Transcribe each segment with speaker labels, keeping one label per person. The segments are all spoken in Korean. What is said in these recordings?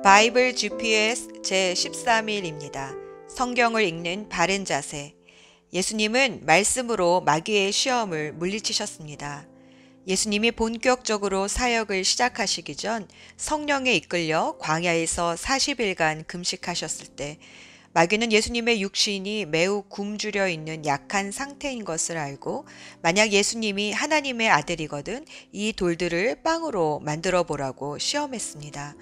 Speaker 1: 바이블 GPS 제13일입니다. 성경을 읽는 바른 자세. 예수님은 말씀으로 마귀의 시험을 물리치셨습니다. 예수님이 본격적으로 사역을 시작하시기 전 성령에 이끌려 광야에서 40일간 금식하셨을 때 마귀는 예수님의 육신이 매우 굶주려 있는 약한 상태인 것을 알고 만약 예수님이 하나님의 아들이거든 이 돌들을 빵으로 만들어 보라고 시험했습니다.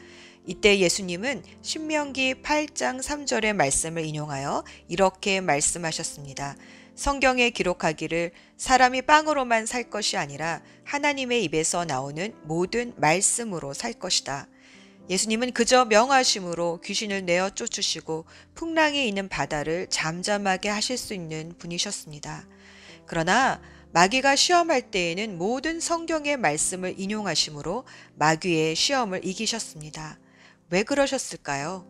Speaker 1: 이때 예수님은 신명기 8장 3절의 말씀을 인용하여 이렇게 말씀하셨습니다. 성경에 기록하기를 사람이 빵으로만 살 것이 아니라 하나님의 입에서 나오는 모든 말씀으로 살 것이다. 예수님은 그저 명하심으로 귀신을 내어 쫓으시고 풍랑이 있는 바다를 잠잠하게 하실 수 있는 분이셨습니다. 그러나 마귀가 시험할 때에는 모든 성경의 말씀을 인용하심으로 마귀의 시험을 이기셨습니다. 왜 그러셨을까요?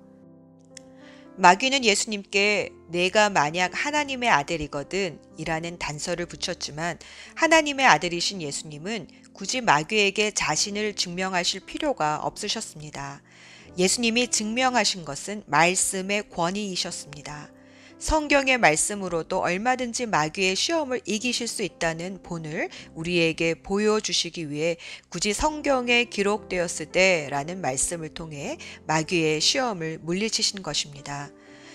Speaker 1: 마귀는 예수님께 내가 만약 하나님의 아들이거든 이라는 단서를 붙였지만 하나님의 아들이신 예수님은 굳이 마귀에게 자신을 증명하실 필요가 없으셨습니다. 예수님이 증명하신 것은 말씀의 권위이셨습니다. 성경의 말씀으로도 얼마든지 마귀의 시험을 이기실 수 있다는 본을 우리에게 보여주시기 위해 굳이 성경에 기록되었을 때라는 말씀을 통해 마귀의 시험을 물리치신 것입니다.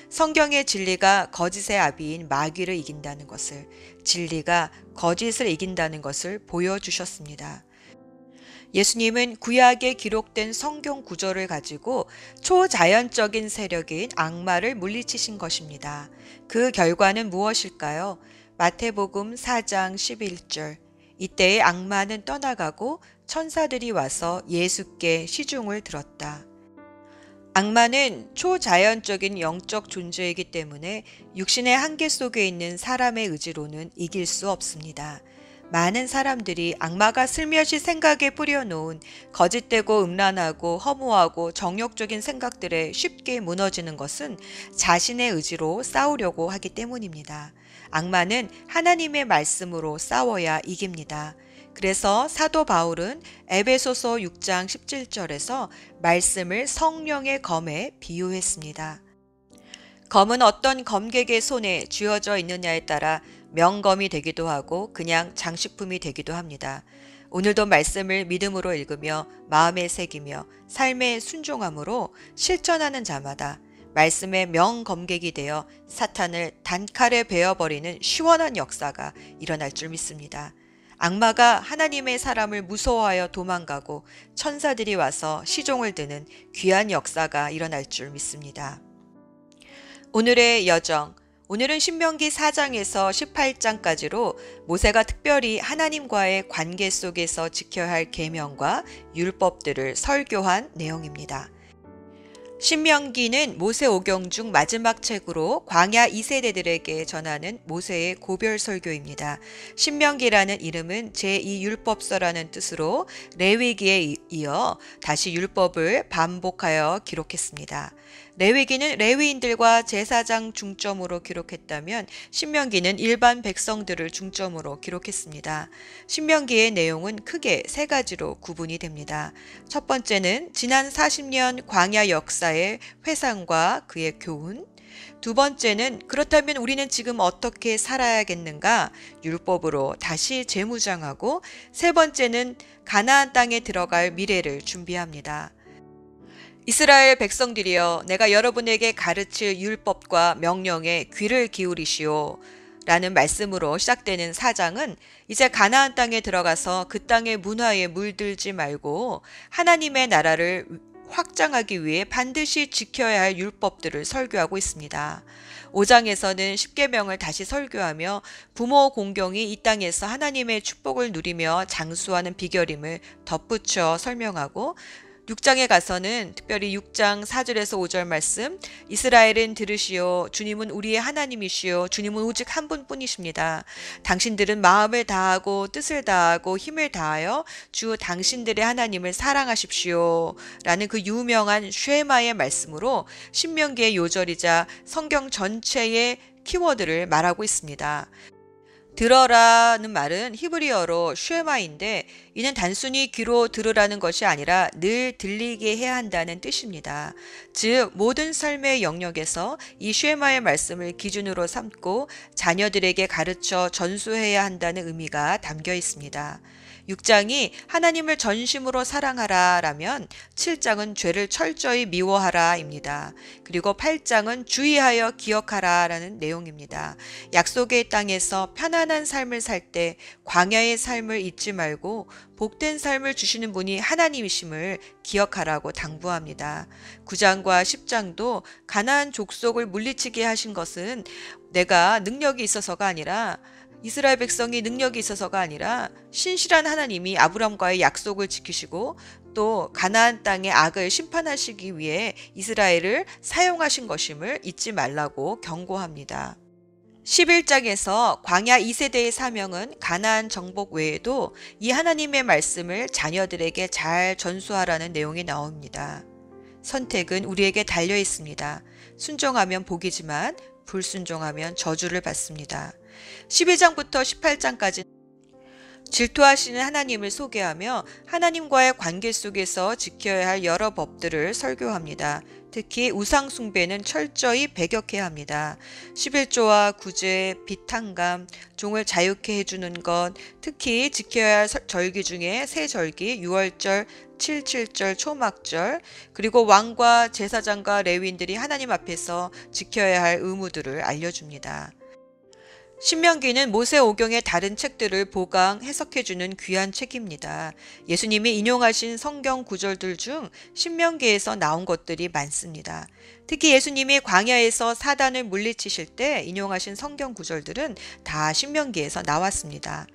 Speaker 1: 성경의 진리가 거짓의 아비인 마귀를 이긴다는 것을, 진리가 거짓을 이긴다는 것을 보여주셨습니다. 예수님은 구약에 기록된 성경 구절을 가지고 초자연적인 세력인 악마를 물리치신 것입니다. 그 결과는 무엇일까요? 마태복음 4장 11절. 이때의 악마는 떠나가고 천사들이 와서 예수께 시중을 들었다. 악마는 초자연적인 영적 존재이기 때문에 육신의 한계 속에 있는 사람의 의지로는 이길 수 없습니다. 많은 사람들이 악마가 슬며시 생각에 뿌려놓은 거짓되고 음란하고 허무하고 정욕적인 생각들에 쉽게 무너지는 것은 자신의 의지로 싸우려고 하기 때문입니다. 악마는 하나님의 말씀으로 싸워야 이깁니다. 그래서 사도 바울은 에베소서 6장 17절에서 말씀을 성령의 검에 비유했습니다. 검은 어떤 검객의 손에 쥐어져 있느냐에 따라 명검이 되기도 하고 그냥 장식품이 되기도 합니다. 오늘도 말씀을 믿음으로 읽으며 마음에 새기며 삶의 순종함으로 실천하는 자마다 말씀의 명검객이 되어 사탄을 단칼에 베어버리는 시원한 역사가 일어날 줄 믿습니다. 악마가 하나님의 사람을 무서워하여 도망가고 천사들이 와서 시종을 드는 귀한 역사가 일어날 줄 믿습니다. 오늘의 여정. 오늘은 신명기 4장에서 18장까지로 모세가 특별히 하나님과의 관계 속에서 지켜야 할 계명과 율법들을 설교한 내용입니다. 신명기는 모세오경 중 마지막 책으로 광야 2세대들에게 전하는 모세의 고별 설교입니다. 신명기라는 이름은 제2율법서라는 뜻으로 레위기에 이어 다시 율법을 반복하여 기록했습니다. 레위기는 레위인들과 제사장 중점으로 기록했다면 신명기는 일반 백성들을 중점으로 기록했습니다. 신명기의 내용은 크게 세 가지로 구분이 됩니다. 첫 번째는 지난 40년 광야 역사의 회상과 그의 교훈. 두 번째는 그렇다면 우리는 지금 어떻게 살아야겠는가? 율법으로 다시 재무장하고 세 번째는 가나안 땅에 들어갈 미래를 준비합니다. 이스라엘 백성들이여 내가 여러분에게 가르칠 율법과 명령에 귀를 기울이시오 라는 말씀으로 시작되는 4장은 이제 가나안 땅에 들어가서 그 땅의 문화에 물들지 말고 하나님의 나라를 확장하기 위해 반드시 지켜야 할 율법들을 설교하고 있습니다. 5장에서는 십계명을 다시 설교하며 부모 공경이 이 땅에서 하나님의 축복을 누리며 장수하는 비결임을 덧붙여 설명하고 6장에 가서는 특별히 6장 4절에서 5절 말씀 이스라엘은 들으시오 주님은 우리의 하나님이시오 주님은 오직 한 분뿐이십니다. 당신들은 마음을 다하고 뜻을 다하고 힘을 다하여 주 당신들의 하나님을 사랑하십시오 라는 그 유명한 쉐마의 말씀으로 신명기의 요절이자 성경 전체의 키워드를 말하고 있습니다. 들어라는 말은 히브리어로 쉐마인데 이는 단순히 귀로 들으라는 것이 아니라 늘 들리게 해야 한다는 뜻입니다. 즉 모든 삶의 영역에서 이 쉐마의 말씀을 기준으로 삼고 자녀들에게 가르쳐 전수해야 한다는 의미가 담겨 있습니다. 6장이 하나님을 전심으로 사랑하라 라면 7장은 죄를 철저히 미워하라 입니다. 그리고 8장은 주의하여 기억하라 라는 내용입니다. 약속의 땅에서 편안한 삶을 살 때 광야의 삶을 잊지 말고 복된 삶을 주시는 분이 하나님이심을 기억하라고 당부합니다. 9장과 10장도 가나안 족속을 물리치게 하신 것은 내가 능력이 있어서가 아니라 이스라엘 백성이 능력이 있어서가 아니라 신실한 하나님이 아브람과의 약속을 지키시고 또 가나안 땅의 악을 심판하시기 위해 이스라엘을 사용하신 것임을 잊지 말라고 경고합니다. 11장에서 광야 2세대의 사명은 가나안 정복 외에도 이 하나님의 말씀을 자녀들에게 잘 전수하라는 내용이 나옵니다. 선택은 우리에게 달려 있습니다. 순종하면 복이지만 불순종하면 저주를 받습니다. 12장부터 18장까지 질투하시는 하나님을 소개하며 하나님과의 관계 속에서 지켜야 할 여러 법들을 설교합니다. 특히 우상 숭배는 철저히 배격해야 합니다. 11조와 구제, 비탕감, 종을 자유케 해주는 것, 특히 지켜야 할 절기 중에 새 절기, 6월절, 7.7절 초막절, 그리고 왕과 제사장과 레위인들이 하나님 앞에서 지켜야 할 의무들을 알려줍니다. 신명기는 모세오경의 다른 책들을 보강, 해석해주는 귀한 책입니다. 예수님이 인용하신 성경 구절들 중 신명기에서 나온 것들이 많습니다. 특히 예수님이 광야에서 사단을 물리치실 때 인용하신 성경 구절들은 다 신명기에서 나왔습니다.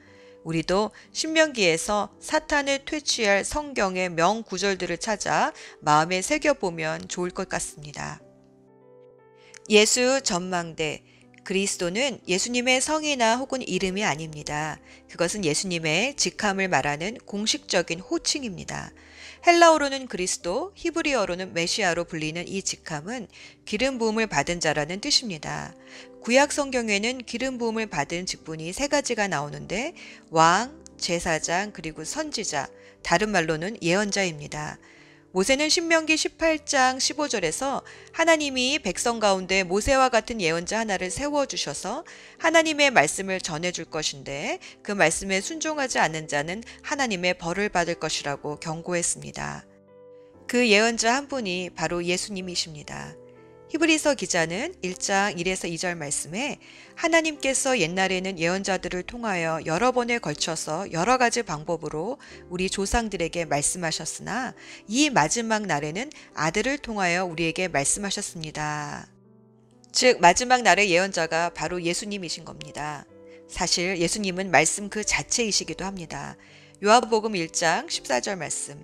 Speaker 1: 우리도 신명기에서 사탄을 퇴치할 성경의 명구절들을 찾아 마음에 새겨보면 좋을 것 같습니다. 예수 전망대. 그리스도는 예수님의 성이나 혹은 이름이 아닙니다. 그것은 예수님의 직함을 말하는 공식적인 호칭입니다. 헬라어로는 그리스도, 히브리어로는 메시아로 불리는 이 직함은 기름 부음을 받은 자라는 뜻입니다. 구약 성경에는 기름 부음을 받은 직분이 세 가지가 나오는데 왕, 제사장, 그리고 선지자, 다른 말로는 예언자입니다. 모세는 신명기 18장 15절에서 하나님이 백성 가운데 모세와 같은 예언자 하나를 세워주셔서 하나님의 말씀을 전해줄 것인데 그 말씀에 순종하지 않는 자는 하나님의 벌을 받을 것이라고 경고했습니다. 그 예언자 한 분이 바로 예수님이십니다. 히브리서 기자는 1장 1에서 2절 말씀에 하나님께서 옛날에는 예언자들을 통하여 여러 번에 걸쳐서 여러 가지 방법으로 우리 조상들에게 말씀하셨으나 이 마지막 날에는 아들을 통하여 우리에게 말씀하셨습니다. 즉 마지막 날의 예언자가 바로 예수님이신 겁니다. 사실 예수님은 말씀 그 자체이시기도 합니다. 요한복음 1장 14절 말씀.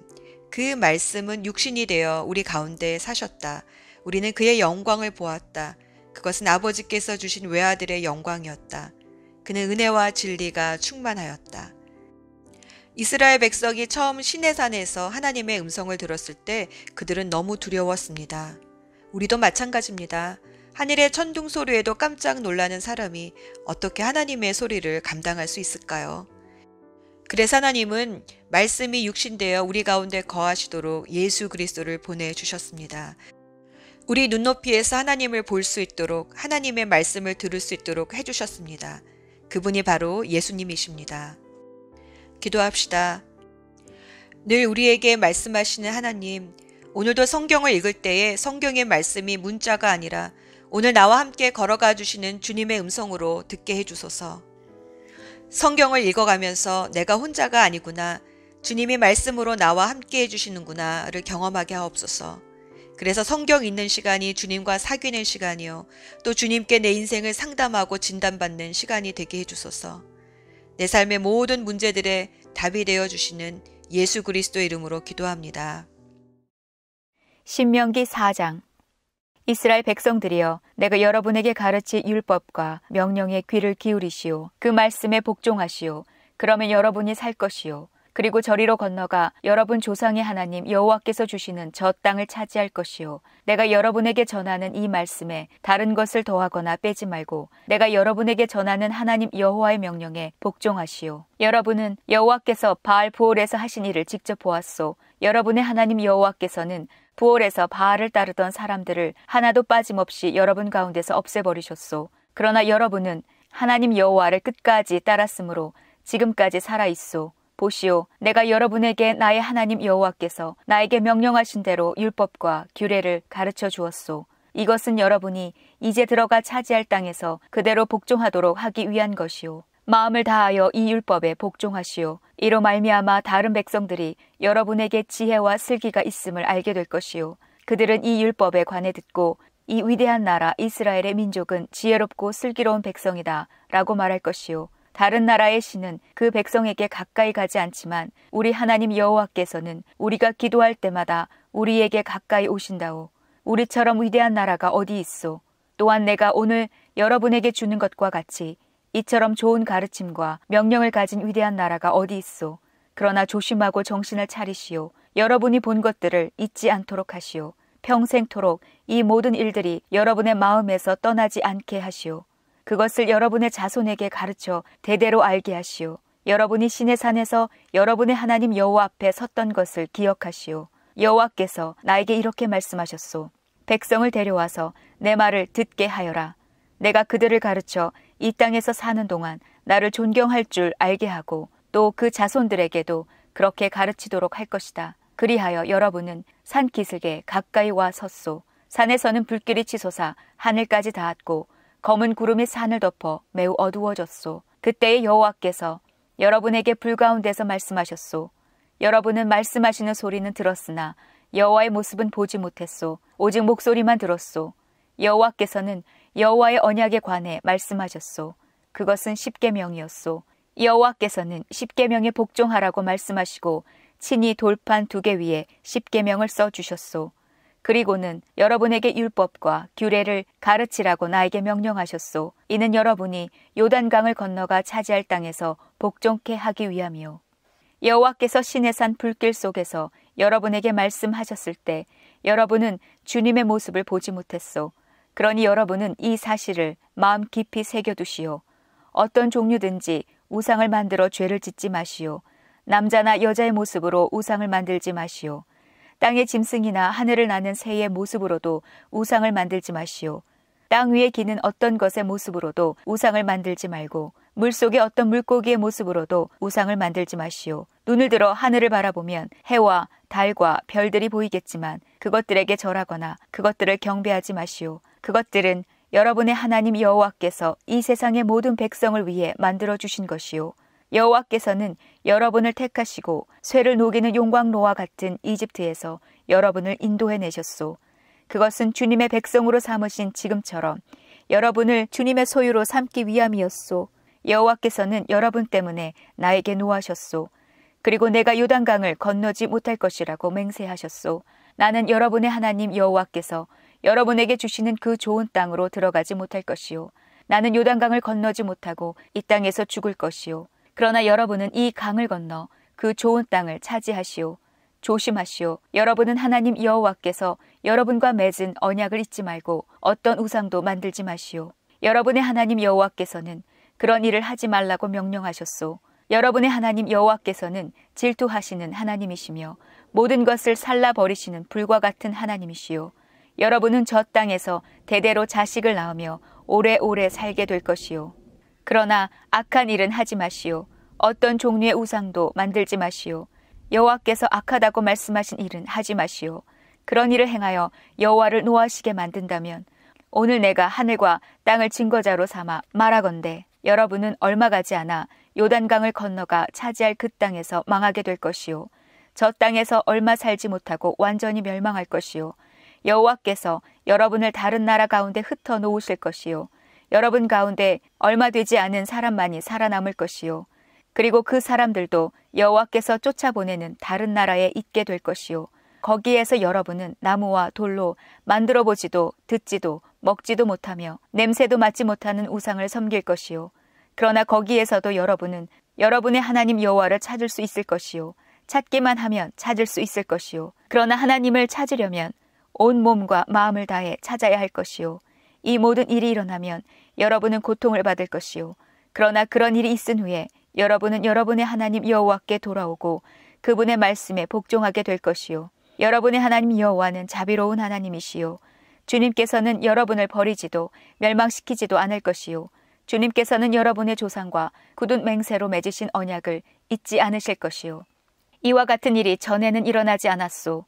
Speaker 1: 그 말씀은 육신이 되어 우리 가운데 사셨다. 우리는 그의 영광을 보았다. 그것은 아버지께서 주신 외아들의 영광이었다. 그는 은혜와 진리가 충만하였다. 이스라엘 백성이 처음 시내산에서 하나님의 음성을 들었을 때 그들은 너무 두려웠습니다. 우리도 마찬가지입니다. 하늘의 천둥 소리에도 깜짝 놀라는 사람이 어떻게 하나님의 소리를 감당할 수 있을까요? 그래서 하나님은 말씀이 육신되어 우리 가운데 거하시도록 예수 그리스도를 보내주셨습니다. 우리 눈높이에서 하나님을 볼 수 있도록 하나님의 말씀을 들을 수 있도록 해주셨습니다. 그분이 바로 예수님이십니다. 기도합시다. 늘 우리에게 말씀하시는 하나님, 오늘도 성경을 읽을 때에 성경의 말씀이 문자가 아니라 오늘 나와 함께 걸어가 주시는 주님의 음성으로 듣게 해주소서. 성경을 읽어가면서 내가 혼자가 아니구나, 주님이 말씀으로 나와 함께 해주시는구나를 경험하게 하옵소서. 그래서 성경 읽는 시간이 주님과 사귀는 시간이요. 또 주님께 내 인생을 상담하고 진단받는 시간이 되게 해주소서. 내 삶의 모든 문제들의 답이 되어주시는 예수 그리스도 이름으로 기도합니다.
Speaker 2: 신명기 4장. 이스라엘 백성들이여, 내가 여러분에게 가르칠 율법과 명령에 귀를 기울이시오. 그 말씀에 복종하시오. 그러면 여러분이 살 것이요. 그리고 저리로 건너가 여러분 조상의 하나님 여호와께서 주시는 저 땅을 차지할 것이요. 내가 여러분에게 전하는 이 말씀에 다른 것을 더하거나 빼지 말고 내가 여러분에게 전하는 하나님 여호와의 명령에 복종하시오. 여러분은 여호와께서 바알 부올에서 하신 일을 직접 보았소. 여러분의 하나님 여호와께서는 부올에서 바알을 따르던 사람들을 하나도 빠짐없이 여러분 가운데서 없애버리셨소. 그러나 여러분은 하나님 여호와를 끝까지 따랐으므로 지금까지 살아있소. 보시오, 내가 여러분에게 나의 하나님 여호와께서 나에게 명령하신 대로 율법과 규례를 가르쳐 주었소. 이것은 여러분이 이제 들어가 차지할 땅에서 그대로 복종하도록 하기 위한 것이오. 마음을 다하여 이 율법에 복종하시오. 이로 말미암아 다른 백성들이 여러분에게 지혜와 슬기가 있음을 알게 될 것이오. 그들은 이 율법에 관해 듣고 이 위대한 나라 이스라엘의 민족은 지혜롭고 슬기로운 백성이다 라고 말할 것이오. 다른 나라의 신은 그 백성에게 가까이 가지 않지만 우리 하나님 여호와께서는 우리가 기도할 때마다 우리에게 가까이 오신다오. 우리처럼 위대한 나라가 어디 있소. 또한 내가 오늘 여러분에게 주는 것과 같이 이처럼 좋은 가르침과 명령을 가진 위대한 나라가 어디 있소. 그러나 조심하고 정신을 차리시오. 여러분이 본 것들을 잊지 않도록 하시오. 평생토록 이 모든 일들이 여러분의 마음에서 떠나지 않게 하시오. 그것을 여러분의 자손에게 가르쳐 대대로 알게 하시오. 여러분이 시내 산에서 여러분의 하나님 여호와 앞에 섰던 것을 기억하시오. 여호와께서 나에게 이렇게 말씀하셨소. 백성을 데려와서 내 말을 듣게 하여라. 내가 그들을 가르쳐 이 땅에서 사는 동안 나를 존경할 줄 알게 하고 또 그 자손들에게도 그렇게 가르치도록 할 것이다. 그리하여 여러분은 산 기슭에 가까이 와 섰소. 산에서는 불길이 치솟아 하늘까지 닿았고 검은 구름이 산을 덮어 매우 어두워졌소. 그때의 여호와께서 여러분에게 불 가운데서 말씀하셨소. 여러분은 말씀하시는 소리는 들었으나 여호와의 모습은 보지 못했소. 오직 목소리만 들었소. 여호와께서는 여호와의 언약에 관해 말씀하셨소. 그것은 십계명이었소. 여호와께서는 십계명에 복종하라고 말씀하시고 친히 돌판 2개 위에 십계명을 써주셨소. 그리고는 여러분에게 율법과 규례를 가르치라고 나에게 명령하셨소. 이는 여러분이 요단강을 건너가 차지할 땅에서 복종케 하기 위함이요. 여호와께서 시내산 불길 속에서 여러분에게 말씀하셨을 때 여러분은 주님의 모습을 보지 못했소. 그러니 여러분은 이 사실을 마음 깊이 새겨두시오. 어떤 종류든지 우상을 만들어 죄를 짓지 마시오. 남자나 여자의 모습으로 우상을 만들지 마시오. 땅의 짐승이나 하늘을 나는 새의 모습으로도 우상을 만들지 마시오. 땅 위에 기는 어떤 것의 모습으로도 우상을 만들지 말고 물속의 어떤 물고기의 모습으로도 우상을 만들지 마시오. 눈을 들어 하늘을 바라보면 해와 달과 별들이 보이겠지만 그것들에게 절하거나 그것들을 경배하지 마시오. 그것들은 여러분의 하나님 여호와께서 이 세상의 모든 백성을 위해 만들어 주신 것이요. 여호와께서는 여러분을 택하시고 쇠를 녹이는 용광로와 같은 이집트에서 여러분을 인도해내셨소. 그것은 주님의 백성으로 삼으신 지금처럼 여러분을 주님의 소유로 삼기 위함이었소. 여호와께서는 여러분 때문에 나에게 노하셨소. 그리고 내가 요단강을 건너지 못할 것이라고 맹세하셨소. 나는 여러분의 하나님 여호와께서 여러분에게 주시는 그 좋은 땅으로 들어가지 못할 것이요. 나는 요단강을 건너지 못하고 이 땅에서 죽을 것이요. 그러나 여러분은 이 강을 건너 그 좋은 땅을 차지하시오. 조심하시오. 여러분은 하나님 여호와께서 여러분과 맺은 언약을 잊지 말고 어떤 우상도 만들지 마시오. 여러분의 하나님 여호와께서는 그런 일을 하지 말라고 명령하셨소. 여러분의 하나님 여호와께서는 질투하시는 하나님이시며 모든 것을 살라버리시는 불과 같은 하나님이시오. 여러분은 저 땅에서 대대로 자식을 낳으며 오래오래 살게 될 것이요. 그러나 악한 일은 하지 마시오. 어떤 종류의 우상도 만들지 마시오. 여호와께서 악하다고 말씀하신 일은 하지 마시오. 그런 일을 행하여 여호와를 노하시게 만든다면 오늘 내가 하늘과 땅을 증거자로 삼아 말하건대 여러분은 얼마 가지 않아 요단강을 건너가 차지할 그 땅에서 망하게 될 것이요. 저 땅에서 얼마 살지 못하고 완전히 멸망할 것이요. 여호와께서 여러분을 다른 나라 가운데 흩어 놓으실 것이요. 여러분 가운데 얼마 되지 않은 사람만이 살아남을 것이요. 그리고 그 사람들도 여호와께서 쫓아보내는 다른 나라에 있게 될 것이요. 거기에서 여러분은 나무와 돌로 만들어 보지도 듣지도 먹지도 못하며 냄새도 맡지 못하는 우상을 섬길 것이요. 그러나 거기에서도 여러분은 여러분의 하나님 여호와를 찾을 수 있을 것이요. 찾기만 하면 찾을 수 있을 것이요. 그러나 하나님을 찾으려면 온 몸과 마음을 다해 찾아야 할 것이요. 이 모든 일이 일어나면 여러분은 고통을 받을 것이요. 그러나 그런 일이 있은 후에 여러분은 여러분의 하나님 여호와께 돌아오고 그분의 말씀에 복종하게 될 것이요. 여러분의 하나님 여호와는 자비로운 하나님이시요. 주님께서는 여러분을 버리지도 멸망시키지도 않을 것이요. 주님께서는 여러분의 조상과 굳은 맹세로 맺으신 언약을 잊지 않으실 것이요. 이와 같은 일이 전에는 일어나지 않았소.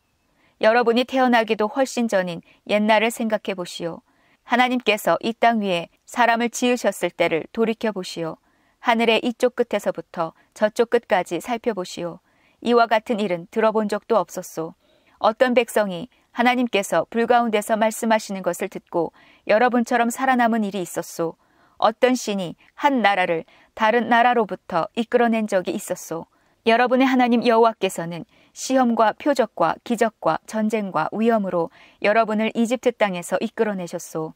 Speaker 2: 여러분이 태어나기도 훨씬 전인 옛날을 생각해 보시오. 하나님께서 이 땅 위에 사람을 지으셨을 때를 돌이켜 보시오. 하늘의 이쪽 끝에서부터 저쪽 끝까지 살펴보시오. 이와 같은 일은 들어본 적도 없었소. 어떤 백성이 하나님께서 불 가운데서 말씀하시는 것을 듣고 여러분처럼 살아남은 일이 있었소. 어떤 신이 한 나라를 다른 나라로부터 이끌어낸 적이 있었소. 여러분의 하나님 여호와께서는 시험과 표적과 기적과 전쟁과 위험으로 여러분을 이집트 땅에서 이끌어내셨소.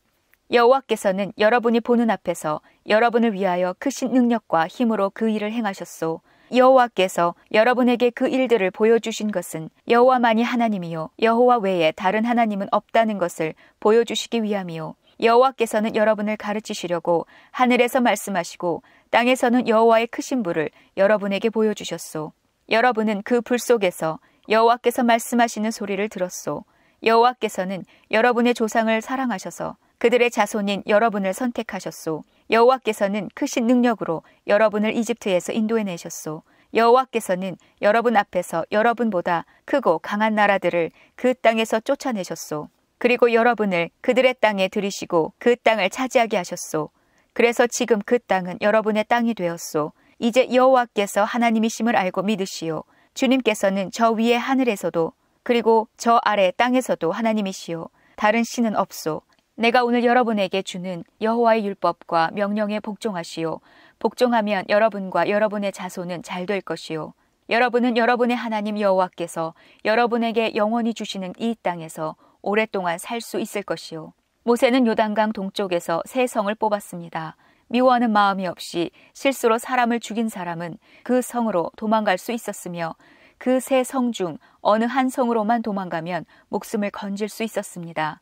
Speaker 2: 여호와께서는 여러분이 보는 앞에서 여러분을 위하여 크신 능력과 힘으로 그 일을 행하셨소. 여호와께서 여러분에게 그 일들을 보여주신 것은 여호와만이 하나님이요 여호와 외에 다른 하나님은 없다는 것을 보여주시기 위함이요. 여호와께서는 여러분을 가르치시려고 하늘에서 말씀하시고 땅에서는 여호와의 크신 불을 여러분에게 보여주셨소. 여러분은 그 불 속에서 여호와께서 말씀하시는 소리를 들었소. 여호와께서는 여러분의 조상을 사랑하셔서 그들의 자손인 여러분을 선택하셨소. 여호와께서는 크신 능력으로 여러분을 이집트에서 인도해내셨소. 여호와께서는 여러분 앞에서 여러분보다 크고 강한 나라들을 그 땅에서 쫓아내셨소. 그리고 여러분을 그들의 땅에 들이시고 그 땅을 차지하게 하셨소. 그래서 지금 그 땅은 여러분의 땅이 되었소. 이제 여호와께서 하나님이심을 알고 믿으시오. 주님께서는 저 위의 하늘에서도 그리고 저 아래 땅에서도 하나님이시오. 다른 신은 없소. 내가 오늘 여러분에게 주는 여호와의 율법과 명령에 복종하시오. 복종하면 여러분과 여러분의 자손은 잘 될 것이요. 여러분은 여러분의 하나님 여호와께서 여러분에게 영원히 주시는 이 땅에서 오랫동안 살 수 있을 것이요. 모세는 요단강 동쪽에서 새 성을 뽑았습니다. 미워하는 마음이 없이 실수로 사람을 죽인 사람은 그 성으로 도망갈 수 있었으며 그 세 성 중 어느 한 성으로만 도망가면 목숨을 건질 수 있었습니다.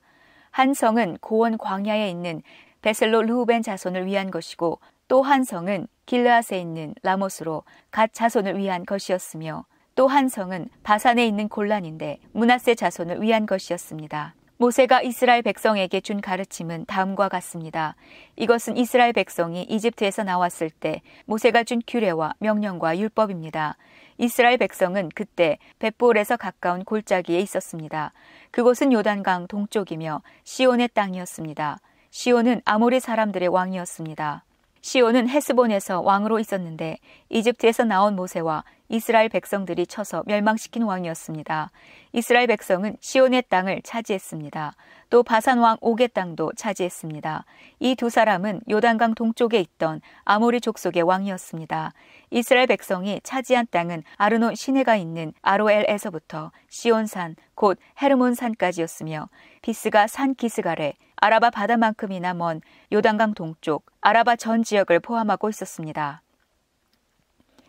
Speaker 2: 한 성은 고원 광야에 있는 베셀로 르우벤 자손을 위한 것이고 또 한 성은 길르앗에 있는 라못으로 갓 자손을 위한 것이었으며 또 한 성은 바산에 있는 골란인데 므낫세 자손을 위한 것이었습니다. 모세가 이스라엘 백성에게 준 가르침은 다음과 같습니다. 이것은 이스라엘 백성이 이집트에서 나왔을 때 모세가 준 규례와 명령과 율법입니다. 이스라엘 백성은 그때 벳볼에서 가까운 골짜기에 있었습니다. 그곳은 요단강 동쪽이며 시온의 땅이었습니다. 시온은 아모리 사람들의 왕이었습니다. 시온은 헤스본에서 왕으로 있었는데 이집트에서 나온 모세와 이스라엘 백성들이 쳐서 멸망시킨 왕이었습니다. 이스라엘 백성은 시온의 땅을 차지했습니다. 또 바산 왕 옥의 땅도 차지했습니다. 이 두 사람은 요단강 동쪽에 있던 아모리 족속의 왕이었습니다. 이스라엘 백성이 차지한 땅은 아르논 시내가 있는 아로엘에서부터 시온산 곧 헤르몬산까지였으며 비스가 산 기스갈에 아라바 바다만큼이나 먼 요단강 동쪽 아라바 전 지역을 포함하고 있었습니다.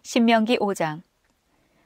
Speaker 2: 신명기 5장.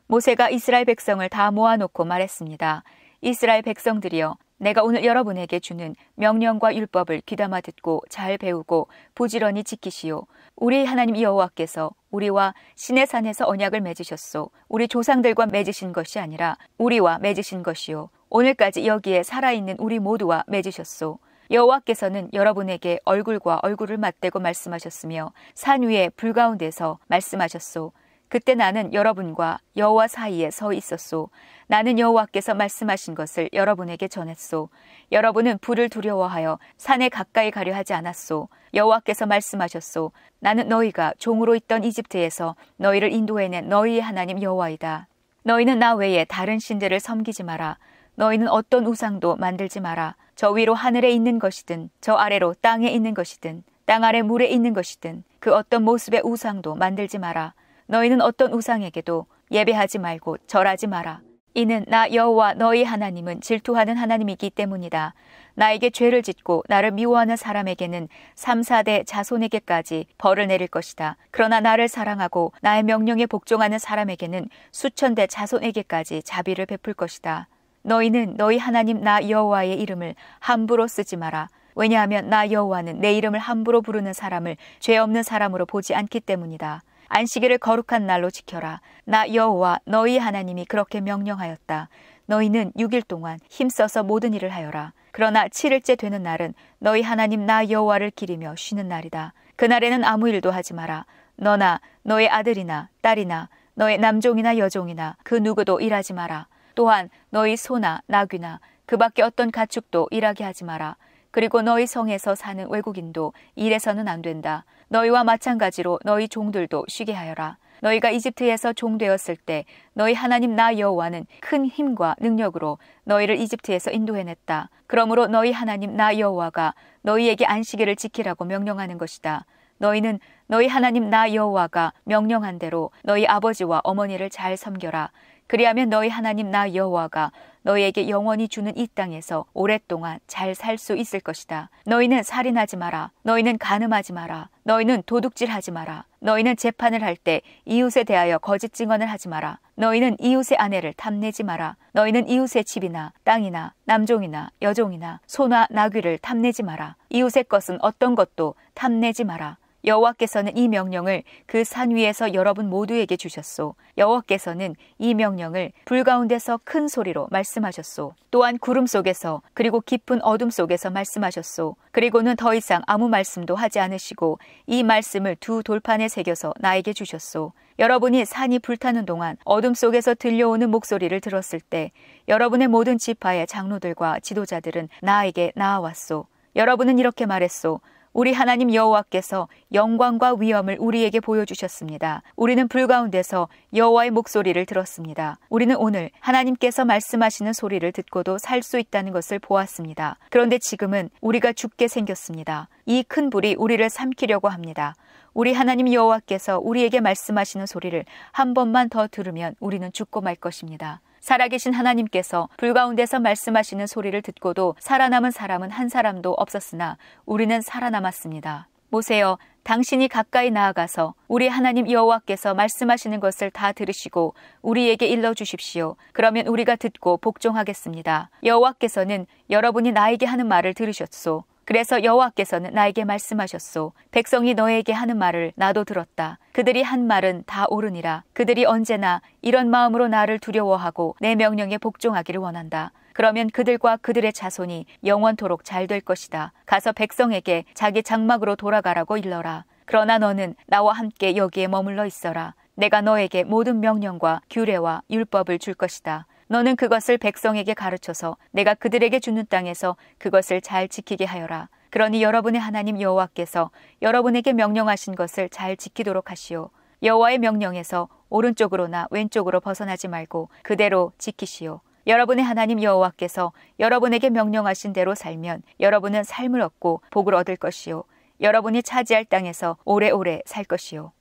Speaker 2: 모세가 이스라엘 백성을 다 모아놓고 말했습니다. 이스라엘 백성들이여, 내가 오늘 여러분에게 주는 명령과 율법을 귀담아 듣고 잘 배우고 부지런히 지키시오. 우리 하나님 여호와께서 우리와 시내산에서 언약을 맺으셨소. 우리 조상들과 맺으신 것이 아니라 우리와 맺으신 것이요. 오늘까지 여기에 살아있는 우리 모두와 맺으셨소. 여호와께서는 여러분에게 얼굴과 얼굴을 맞대고 말씀하셨으며 산 위에 불 가운데서 말씀하셨소. 그때 나는 여러분과 여호와 사이에 서 있었소. 나는 여호와께서 말씀하신 것을 여러분에게 전했소. 여러분은 불을 두려워하여 산에 가까이 가려 하지 않았소. 여호와께서 말씀하셨소. 나는 너희가 종으로 있던 이집트에서 너희를 인도해낸 너희의 하나님 여호와이다. 너희는 나 외에 다른 신들을 섬기지 마라. 너희는 어떤 우상도 만들지 마라. 저 위로 하늘에 있는 것이든 저 아래로 땅에 있는 것이든 땅 아래 물에 있는 것이든 그 어떤 모습의 우상도 만들지 마라. 너희는 어떤 우상에게도 예배하지 말고 절하지 마라. 이는 나 여호와 너희 하나님은 질투하는 하나님이기 때문이다. 나에게 죄를 짓고 나를 미워하는 사람에게는 3, 4대 자손에게까지 벌을 내릴 것이다. 그러나 나를 사랑하고 나의 명령에 복종하는 사람에게는 수천 대 자손에게까지 자비를 베풀 것이다. 너희는 너희 하나님 나 여호와의 이름을 함부로 쓰지 마라. 왜냐하면 나 여호와는 내 이름을 함부로 부르는 사람을 죄 없는 사람으로 보지 않기 때문이다. 안식일을 거룩한 날로 지켜라. 나 여호와 너희 하나님이 그렇게 명령하였다. 너희는 6일 동안 힘써서 모든 일을 하여라. 그러나 7일째 되는 날은 너희 하나님 나 여호와를 기리며 쉬는 날이다. 그날에는 아무 일도 하지 마라. 너나 너의 아들이나 딸이나 너의 남종이나 여종이나 그 누구도 일하지 마라. 또한 너희 소나 나귀나 그 밖에 어떤 가축도 일하게 하지 마라. 그리고 너희 성에서 사는 외국인도 일해서는 안 된다. 너희와 마찬가지로 너희 종들도 쉬게 하여라. 너희가 이집트에서 종되었을 때 너희 하나님 나 여호와는 큰 힘과 능력으로 너희를 이집트에서 인도해냈다. 그러므로 너희 하나님 나 여호와가 너희에게 안식일을 지키라고 명령하는 것이다. 너희는 너희 하나님 나 여호와가 명령한 대로 너희 아버지와 어머니를 잘 섬겨라. 그리하면 너희 하나님 나 여호와가 너희에게 영원히 주는 이 땅에서 오랫동안 잘 살 수 있을 것이다. 너희는 살인하지 마라. 너희는 간음하지 마라. 너희는 도둑질하지 마라. 너희는 재판을 할 때 이웃에 대하여 거짓 증언을 하지 마라. 너희는 이웃의 아내를 탐내지 마라. 너희는 이웃의 집이나 땅이나 남종이나 여종이나 소나 나귀를 탐내지 마라. 이웃의 것은 어떤 것도 탐내지 마라. 여호와께서는 이 명령을 그 산 위에서 여러분 모두에게 주셨소. 여호와께서는 이 명령을 불 가운데서 큰 소리로 말씀하셨소. 또한 구름 속에서 그리고 깊은 어둠 속에서 말씀하셨소. 그리고는 더 이상 아무 말씀도 하지 않으시고 이 말씀을 두 돌판에 새겨서 나에게 주셨소. 여러분이 산이 불타는 동안 어둠 속에서 들려오는 목소리를 들었을 때 여러분의 모든 지파의 장로들과 지도자들은 나에게 나아왔소. 여러분은 이렇게 말했소. 우리 하나님 여호와께서 영광과 위엄을 우리에게 보여주셨습니다. 우리는 불 가운데서 여호와의 목소리를 들었습니다. 우리는 오늘 하나님께서 말씀하시는 소리를 듣고도 살 수 있다는 것을 보았습니다. 그런데 지금은 우리가 죽게 생겼습니다. 이 큰 불이 우리를 삼키려고 합니다. 우리 하나님 여호와께서 우리에게 말씀하시는 소리를 한 번만 더 들으면 우리는 죽고 말 것입니다. 살아계신 하나님께서 불 가운데서 말씀하시는 소리를 듣고도 살아남은 사람은 한 사람도 없었으나 우리는 살아남았습니다. 모세여, 당신이 가까이 나아가서 우리 하나님 여호와께서 말씀하시는 것을 다 들으시고 우리에게 일러주십시오. 그러면 우리가 듣고 복종하겠습니다. 여호와께서는 여러분이 나에게 하는 말을 들으셨소. 그래서 여호와께서는 나에게 말씀하셨소. 백성이 너에게 하는 말을 나도 들었다. 그들이 한 말은 다 옳으니라. 그들이 언제나 이런 마음으로 나를 두려워하고 내 명령에 복종하기를 원한다. 그러면 그들과 그들의 자손이 영원토록 잘 될 것이다. 가서 백성에게 자기 장막으로 돌아가라고 일러라. 그러나 너는 나와 함께 여기에 머물러 있어라. 내가 너에게 모든 명령과 규례와 율법을 줄 것이다. 너는 그것을 백성에게 가르쳐서 내가 그들에게 주는 땅에서 그것을 잘 지키게 하여라. 그러니 여러분의 하나님 여호와께서 여러분에게 명령하신 것을 잘 지키도록 하시오. 여호와의 명령에서 오른쪽으로나 왼쪽으로 벗어나지 말고 그대로 지키시오. 여러분의 하나님 여호와께서 여러분에게 명령하신 대로 살면 여러분은 삶을 얻고 복을 얻을 것이요. 여러분이 차지할 땅에서 오래오래 살 것이요.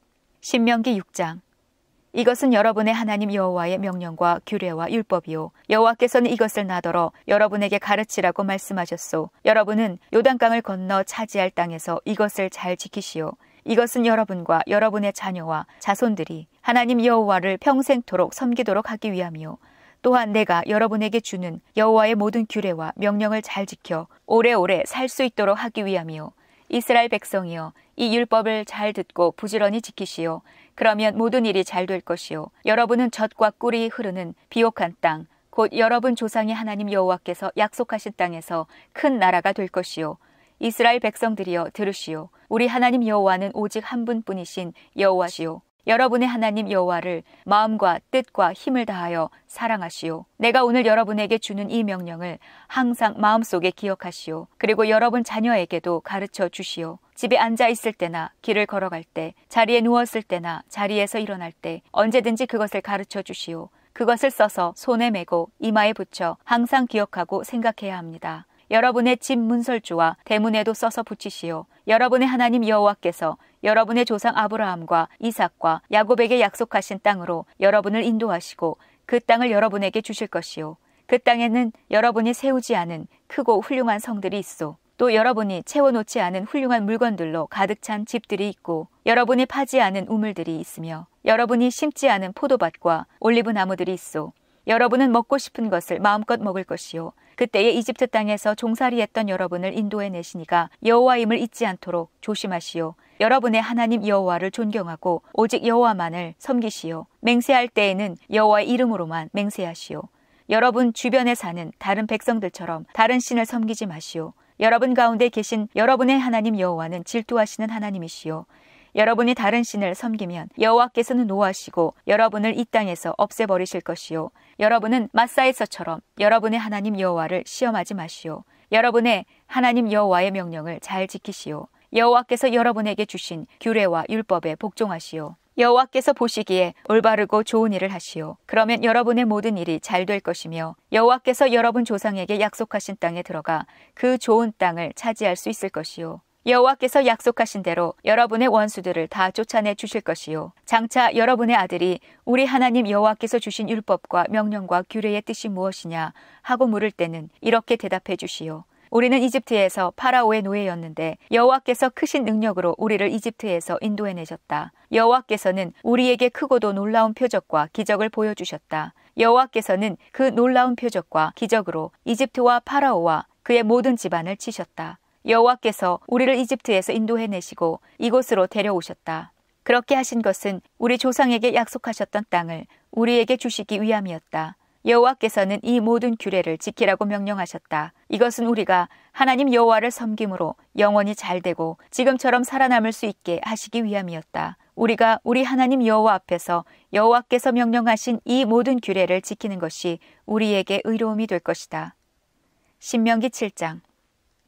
Speaker 2: 신명기 6장. 이것은 여러분의 하나님 여호와의 명령과 규례와 율법이요. 여호와께서는 이것을 나더러 여러분에게 가르치라고 말씀하셨소. 여러분은 요단강을 건너 차지할 땅에서 이것을 잘 지키시오. 이것은 여러분과 여러분의 자녀와 자손들이 하나님 여호와를 평생토록 섬기도록 하기 위함이요. 또한 내가 여러분에게 주는 여호와의 모든 규례와 명령을 잘 지켜 오래오래 살 수 있도록 하기 위함이요. 이스라엘 백성이여, 이 율법을 잘 듣고 부지런히 지키시오. 그러면 모든 일이 잘 될 것이요. 여러분은 젖과 꿀이 흐르는 비옥한 땅, 곧 여러분 조상의 하나님 여호와께서 약속하신 땅에서 큰 나라가 될 것이요. 이스라엘 백성들이여 들으시오. 우리 하나님 여호와는 오직 한 분뿐이신 여호와시오. 여러분의 하나님 여호와를 마음과 뜻과 힘을 다하여 사랑하시오. 내가 오늘 여러분에게 주는 이 명령을 항상 마음속에 기억하시오. 그리고 여러분 자녀에게도 가르쳐 주시오. 집에 앉아 있을 때나 길을 걸어갈 때, 자리에 누웠을 때나 자리에서 일어날 때 언제든지 그것을 가르쳐 주시오. 그것을 써서 손에 메고 이마에 붙여 항상 기억하고 생각해야 합니다. 여러분의 집 문설주와 대문에도 써서 붙이시오. 여러분의 하나님 여호와께서 여러분의 조상 아브라함과 이삭과 야곱에게 약속하신 땅으로 여러분을 인도하시고 그 땅을 여러분에게 주실 것이요. 그 땅에는 여러분이 세우지 않은 크고 훌륭한 성들이 있어. 또 여러분이 채워놓지 않은 훌륭한 물건들로 가득 찬 집들이 있고 여러분이 파지 않은 우물들이 있으며 여러분이 심지 않은 포도밭과 올리브 나무들이 있어. 여러분은 먹고 싶은 것을 마음껏 먹을 것이요. 그때에 이집트 땅에서 종살이했던 여러분을 인도해 내시니가 여호와임을 잊지 않도록 조심하시오. 여러분의 하나님 여호와를 존경하고 오직 여호와만을 섬기시오. 맹세할 때에는 여호와의 이름으로만 맹세하시오. 여러분 주변에 사는 다른 백성들처럼 다른 신을 섬기지 마시오. 여러분 가운데 계신 여러분의 하나님 여호와는 질투하시는 하나님이시오. 여러분이 다른 신을 섬기면 여호와께서는 노하시고 여러분을 이 땅에서 없애버리실 것이요. 여러분은 마사에서처럼 여러분의 하나님 여호와를 시험하지 마시오. 여러분의 하나님 여호와의 명령을 잘 지키시오. 여호와께서 여러분에게 주신 규례와 율법에 복종하시오. 여호와께서 보시기에 올바르고 좋은 일을 하시오. 그러면 여러분의 모든 일이 잘 될 것이며 여호와께서 여러분 조상에게 약속하신 땅에 들어가 그 좋은 땅을 차지할 수 있을 것이요. 여호와께서 약속하신 대로 여러분의 원수들을 다 쫓아내 주실 것이요. 장차 여러분의 아들이 우리 하나님 여호와께서 주신 율법과 명령과 규례의 뜻이 무엇이냐 하고 물을 때는 이렇게 대답해 주시오. 우리는 이집트에서 파라오의 노예였는데 여호와께서 크신 능력으로 우리를 이집트에서 인도해 내셨다. 여호와께서는 우리에게 크고도 놀라운 표적과 기적을 보여주셨다. 여호와께서는 그 놀라운 표적과 기적으로 이집트와 파라오와 그의 모든 집안을 치셨다. 여호와께서 우리를 이집트에서 인도해 내시고 이곳으로 데려오셨다. 그렇게 하신 것은 우리 조상에게 약속하셨던 땅을 우리에게 주시기 위함이었다. 여호와께서는 이 모든 규례를 지키라고 명령하셨다. 이것은 우리가 하나님 여호와를 섬김으로 영원히 잘되고 지금처럼 살아남을 수 있게 하시기 위함이었다. 우리가 우리 하나님 여호와 앞에서 여호와께서 명령하신 이 모든 규례를 지키는 것이 우리에게 의로움이 될 것이다. 신명기 7장.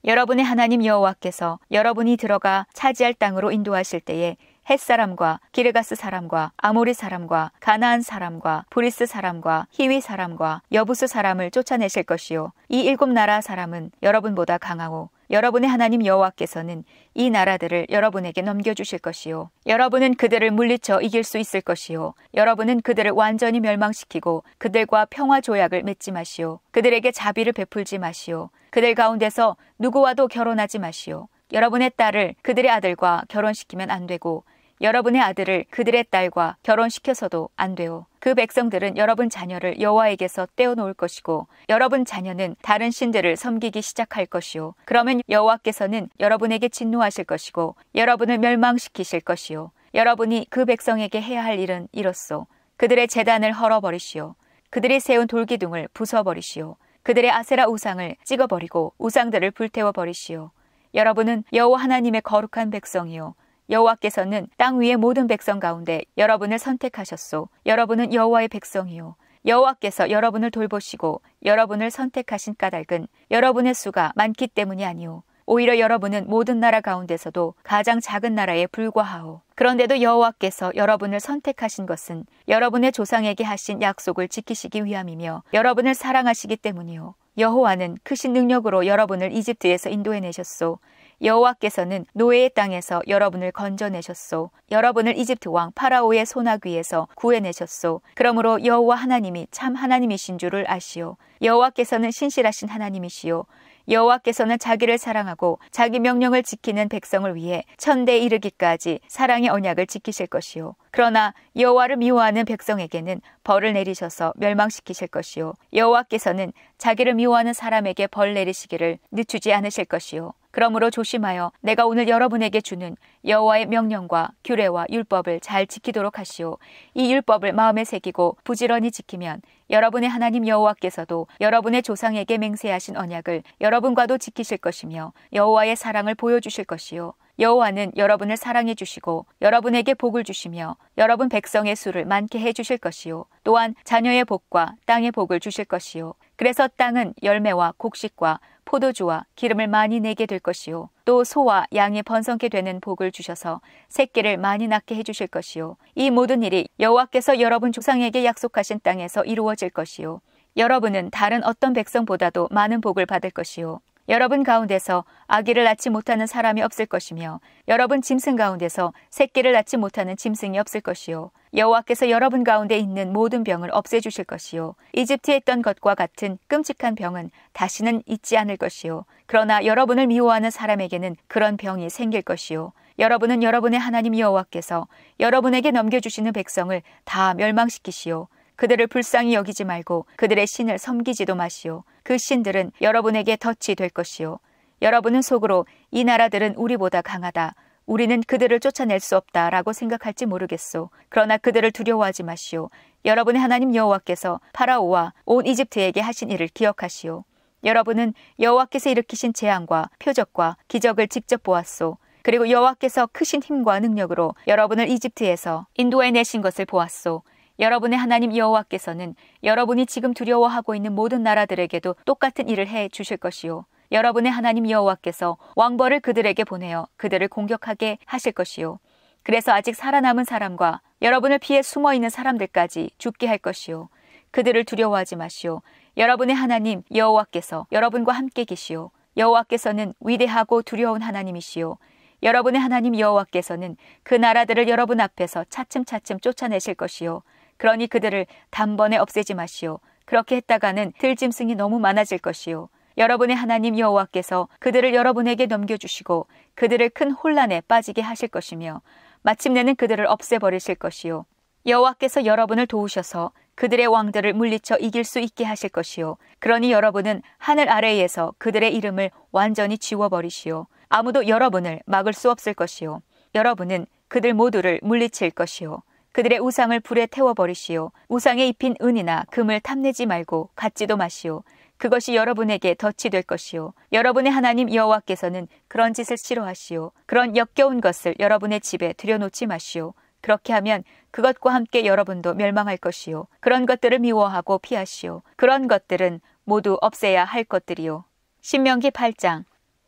Speaker 2: 여러분의 하나님 여호와께서 여러분이 들어가 차지할 땅으로 인도하실 때에 헷사람과 기르가스 사람과 아모리 사람과 가나안 사람과 브리스 사람과 히위 사람과 여부스 사람을 쫓아내실 것이요. 이 7나라 사람은 여러분보다 강하고 여러분의 하나님 여호와께서는 이 나라들을 여러분에게 넘겨주실 것이요. 여러분은 그들을 물리쳐 이길 수 있을 것이요. 여러분은 그들을 완전히 멸망시키고 그들과 평화 조약을 맺지 마시오. 그들에게 자비를 베풀지 마시오. 그들 가운데서 누구와도 결혼하지 마시오. 여러분의 딸을 그들의 아들과 결혼시키면 안 되고 여러분의 아들을 그들의 딸과 결혼시켜서도 안 돼요. 그 백성들은 여러분 자녀를 여호와에게서 떼어놓을 것이고 여러분 자녀는 다른 신들을 섬기기 시작할 것이요. 그러면 여호와께서는 여러분에게 진노하실 것이고 여러분을 멸망시키실 것이요. 여러분이 그 백성에게 해야 할 일은 이렇소. 그들의 제단을 헐어버리시오. 그들이 세운 돌기둥을 부숴버리시오. 그들의 아세라 우상을 찍어버리고 우상들을 불태워버리시오. 여러분은 여호와 하나님의 거룩한 백성이요. 여호와께서는 땅 위의 모든 백성 가운데 여러분을 선택하셨소. 여러분은 여호와의 백성이요. 여호와께서 여러분을 돌보시고 여러분을 선택하신 까닭은 여러분의 수가 많기 때문이 아니오. 오히려 여러분은 모든 나라 가운데서도 가장 작은 나라에 불과하오. 그런데도 여호와께서 여러분을 선택하신 것은 여러분의 조상에게 하신 약속을 지키시기 위함이며 여러분을 사랑하시기 때문이오. 여호와는 크신 능력으로 여러분을 이집트에서 인도해 내셨소. 여호와께서는 노예의 땅에서 여러분을 건져내셨소. 여러분을 이집트 왕 파라오의 손아귀에서 구해내셨소. 그러므로 여호와 하나님이 참 하나님이신 줄을 아시오. 여호와께서는 신실하신 하나님이시오. 여호와께서는 자기를 사랑하고 자기 명령을 지키는 백성을 위해 천대에 이르기까지 사랑의 언약을 지키실 것이요. 그러나 여호와를 미워하는 백성에게는 벌을 내리셔서 멸망시키실 것이요. 여호와께서는 자기를 미워하는 사람에게 벌 내리시기를 늦추지 않으실 것이요. 그러므로 조심하여 내가 오늘 여러분에게 주는 여호와의 명령과 규례와 율법을 잘 지키도록 하시오. 이 율법을 마음에 새기고 부지런히 지키면 여러분의 하나님 여호와께서도 여러분의 조상에게 맹세하신 언약을 여러분과도 지키실 것이며 여호와의 사랑을 보여주실 것이요. 여호와는 여러분을 사랑해 주시고 여러분에게 복을 주시며 여러분 백성의 수를 많게 해 주실 것이요. 또한 자녀의 복과 땅의 복을 주실 것이요. 그래서 땅은 열매와 곡식과 포도주와 기름을 많이 내게 될 것이요. 또 소와 양이 번성케 되는 복을 주셔서 새끼를 많이 낳게 해주실 것이요. 이 모든 일이 여호와께서 여러분 조상에게 약속하신 땅에서 이루어질 것이요. 여러분은 다른 어떤 백성보다도 많은 복을 받을 것이요. 여러분 가운데서 아기를 낳지 못하는 사람이 없을 것이며 여러분 짐승 가운데서 새끼를 낳지 못하는 짐승이 없을 것이요. 여호와께서 여러분 가운데 있는 모든 병을 없애주실 것이요 이집트에 있던 것과 같은 끔찍한 병은 다시는 있지 않을 것이요 그러나 여러분을 미워하는 사람에게는 그런 병이 생길 것이요 여러분은 여러분의 하나님 여호와께서 여러분에게 넘겨주시는 백성을 다 멸망시키시오. 그들을 불쌍히 여기지 말고 그들의 신을 섬기지도 마시오. 그 신들은 여러분에게 덫이 될 것이요 여러분은 속으로 이 나라들은 우리보다 강하다. 우리는 그들을 쫓아낼 수 없다라고 생각할지 모르겠소. 그러나 그들을 두려워하지 마시오. 여러분의 하나님 여호와께서 파라오와 온 이집트에게 하신 일을 기억하시오. 여러분은 여호와께서 일으키신 재앙과 표적과 기적을 직접 보았소. 그리고 여호와께서 크신 힘과 능력으로 여러분을 이집트에서 인도해내신 것을 보았소. 여러분의 하나님 여호와께서는 여러분이 지금 두려워하고 있는 모든 나라들에게도 똑같은 일을 해 주실 것이요. 여러분의 하나님 여호와께서 왕벌을 그들에게 보내어 그들을 공격하게 하실 것이요. 그래서 아직 살아남은 사람과 여러분을 피해 숨어있는 사람들까지 죽게 할 것이요. 그들을 두려워하지 마시오. 여러분의 하나님 여호와께서 여러분과 함께 계시오. 여호와께서는 위대하고 두려운 하나님이시오. 여러분의 하나님 여호와께서는 그 나라들을 여러분 앞에서 차츰차츰 쫓아내실 것이요. 그러니 그들을 단번에 없애지 마시오. 그렇게 했다가는 들짐승이 너무 많아질 것이요. 여러분의 하나님 여호와께서 그들을 여러분에게 넘겨주시고 그들을 큰 혼란에 빠지게 하실 것이며 마침내는 그들을 없애버리실 것이요. 여호와께서 여러분을 도우셔서 그들의 왕들을 물리쳐 이길 수 있게 하실 것이요. 그러니 여러분은 하늘 아래에서 그들의 이름을 완전히 지워버리시오. 아무도 여러분을 막을 수 없을 것이요. 여러분은 그들 모두를 물리칠 것이요. 그들의 우상을 불에 태워버리시오. 우상에 입힌 은이나 금을 탐내지 말고 갖지도 마시오. 그것이 여러분에게 덫이 될 것이요. 여러분의 하나님 여호와께서는 그런 짓을 싫어하시오. 그런 역겨운 것을 여러분의 집에 들여놓지 마시오. 그렇게 하면 그것과 함께 여러분도 멸망할 것이요. 그런 것들을 미워하고 피하시오. 그런 것들은 모두 없애야 할 것들이요. 신명기 8장.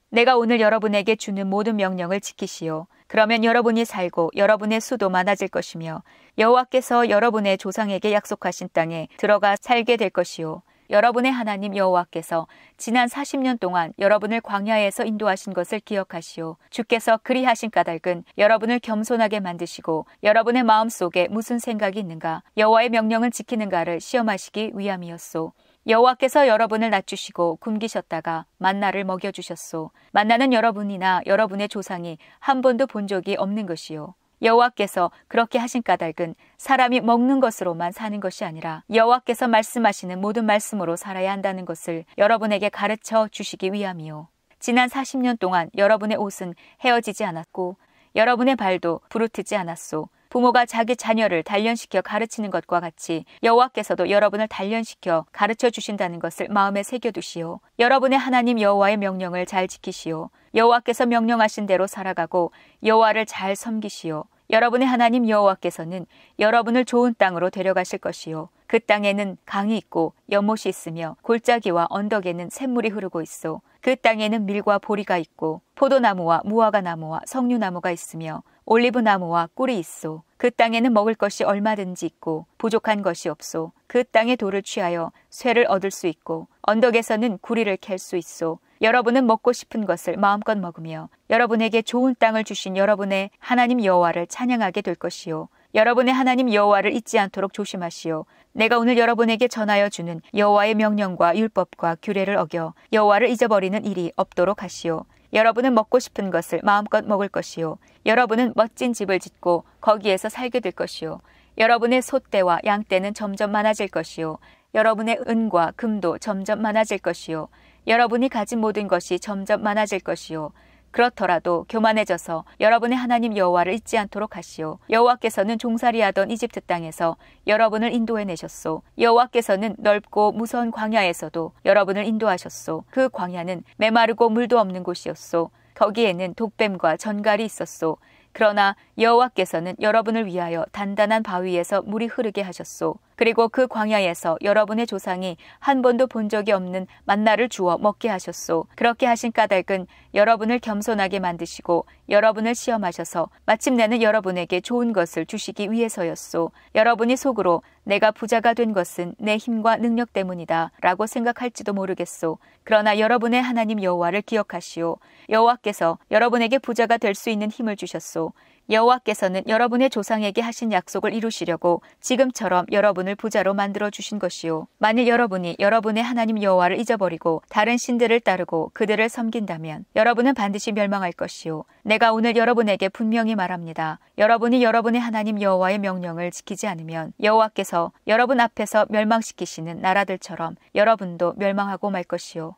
Speaker 2: 내가 오늘 여러분에게 주는 모든 명령을 지키시오. 그러면 여러분이 살고 여러분의 수도 많아질 것이며 여호와께서 여러분의 조상에게 약속하신 땅에 들어가 살게 될 것이요. 여러분의 하나님 여호와께서 지난 40년 동안 여러분을 광야에서 인도하신 것을 기억하시오. 주께서 그리하신 까닭은 여러분을 겸손하게 만드시고 여러분의 마음속에 무슨 생각이 있는가 여호와의 명령을 지키는가를 시험하시기 위함이었소. 여호와께서 여러분을 낮추시고 굶기셨다가 만나를 먹여주셨소. 만나는 여러분이나 여러분의 조상이 한 번도 본 적이 없는 것이요. 여호와께서 그렇게 하신 까닭은 사람이 먹는 것으로만 사는 것이 아니라 여호와께서 말씀하시는 모든 말씀으로 살아야 한다는 것을 여러분에게 가르쳐 주시기 위함이요. 지난 40년 동안 여러분의 옷은 헤어지지 않았고 여러분의 발도 부르트지 않았소. 부모가 자기 자녀를 단련시켜 가르치는 것과 같이 여호와께서도 여러분을 단련시켜 가르쳐 주신다는 것을 마음에 새겨두시오. 여러분의 하나님 여호와의 명령을 잘 지키시오. 여호와께서 명령하신 대로 살아가고 여호와를 잘 섬기시오. 여러분의 하나님 여호와께서는 여러분을 좋은 땅으로 데려가실 것이요. 그 땅에는 강이 있고 연못이 있으며 골짜기와 언덕에는 샘물이 흐르고 있어. 그 땅에는 밀과 보리가 있고 포도나무와 무화과나무와 석류나무가 있으며 올리브나무와 꿀이 있어. 그 땅에는 먹을 것이 얼마든지 있고 부족한 것이 없소. 그 땅의 돌을 취하여 쇠를 얻을 수 있고 언덕에서는 구리를 캘 수 있어. 여러분은 먹고 싶은 것을 마음껏 먹으며 여러분에게 좋은 땅을 주신 여러분의 하나님 여호와를 찬양하게 될 것이요. 여러분의 하나님 여호와를 잊지 않도록 조심하시오. 내가 오늘 여러분에게 전하여 주는 여호와의 명령과 율법과 규례를 어겨 여호와를 잊어버리는 일이 없도록 하시오. 여러분은 먹고 싶은 것을 마음껏 먹을 것이요. 여러분은 멋진 집을 짓고 거기에서 살게 될 것이요. 여러분의 소떼와 양떼는 점점 많아질 것이요. 여러분의 은과 금도 점점 많아질 것이요. 여러분이 가진 모든 것이 점점 많아질 것이요. 그렇더라도 교만해져서 여러분의 하나님 여호와를 잊지 않도록 하시오. 여호와께서는 종살이하던 이집트 땅에서 여러분을 인도해내셨소. 여호와께서는 넓고 무서운 광야에서도 여러분을 인도하셨소. 그 광야는 메마르고 물도 없는 곳이었소. 거기에는 독뱀과 전갈이 있었소. 그러나 여호와께서는 여러분을 위하여 단단한 바위에서 물이 흐르게 하셨소. 그리고 그 광야에서 여러분의 조상이 한 번도 본 적이 없는 만나를 주어 먹게 하셨소. 그렇게 하신 까닭은 여러분을 겸손하게 만드시고 여러분을 시험하셔서 마침내는 여러분에게 좋은 것을 주시기 위해서였소. 여러분이 속으로 내가 부자가 된 것은 내 힘과 능력 때문이다 라고 생각할지도 모르겠소. 그러나 여러분의 하나님 여호와를 기억하시오. 여호와께서 여러분에게 부자가 될 수 있는 힘을 주셨소. 여호와께서는 여러분의 조상에게 하신 약속을 이루시려고 지금처럼 여러분을 부자로 만들어 주신 것이요. 만일 여러분이 여러분의 하나님 여호와를 잊어버리고 다른 신들을 따르고 그들을 섬긴다면 여러분은 반드시 멸망할 것이요. 내가 오늘 여러분에게 분명히 말합니다. 여러분이 여러분의 하나님 여호와의 명령을 지키지 않으면 여호와께서 여러분 앞에서 멸망시키시는 나라들처럼 여러분도 멸망하고 말 것이요.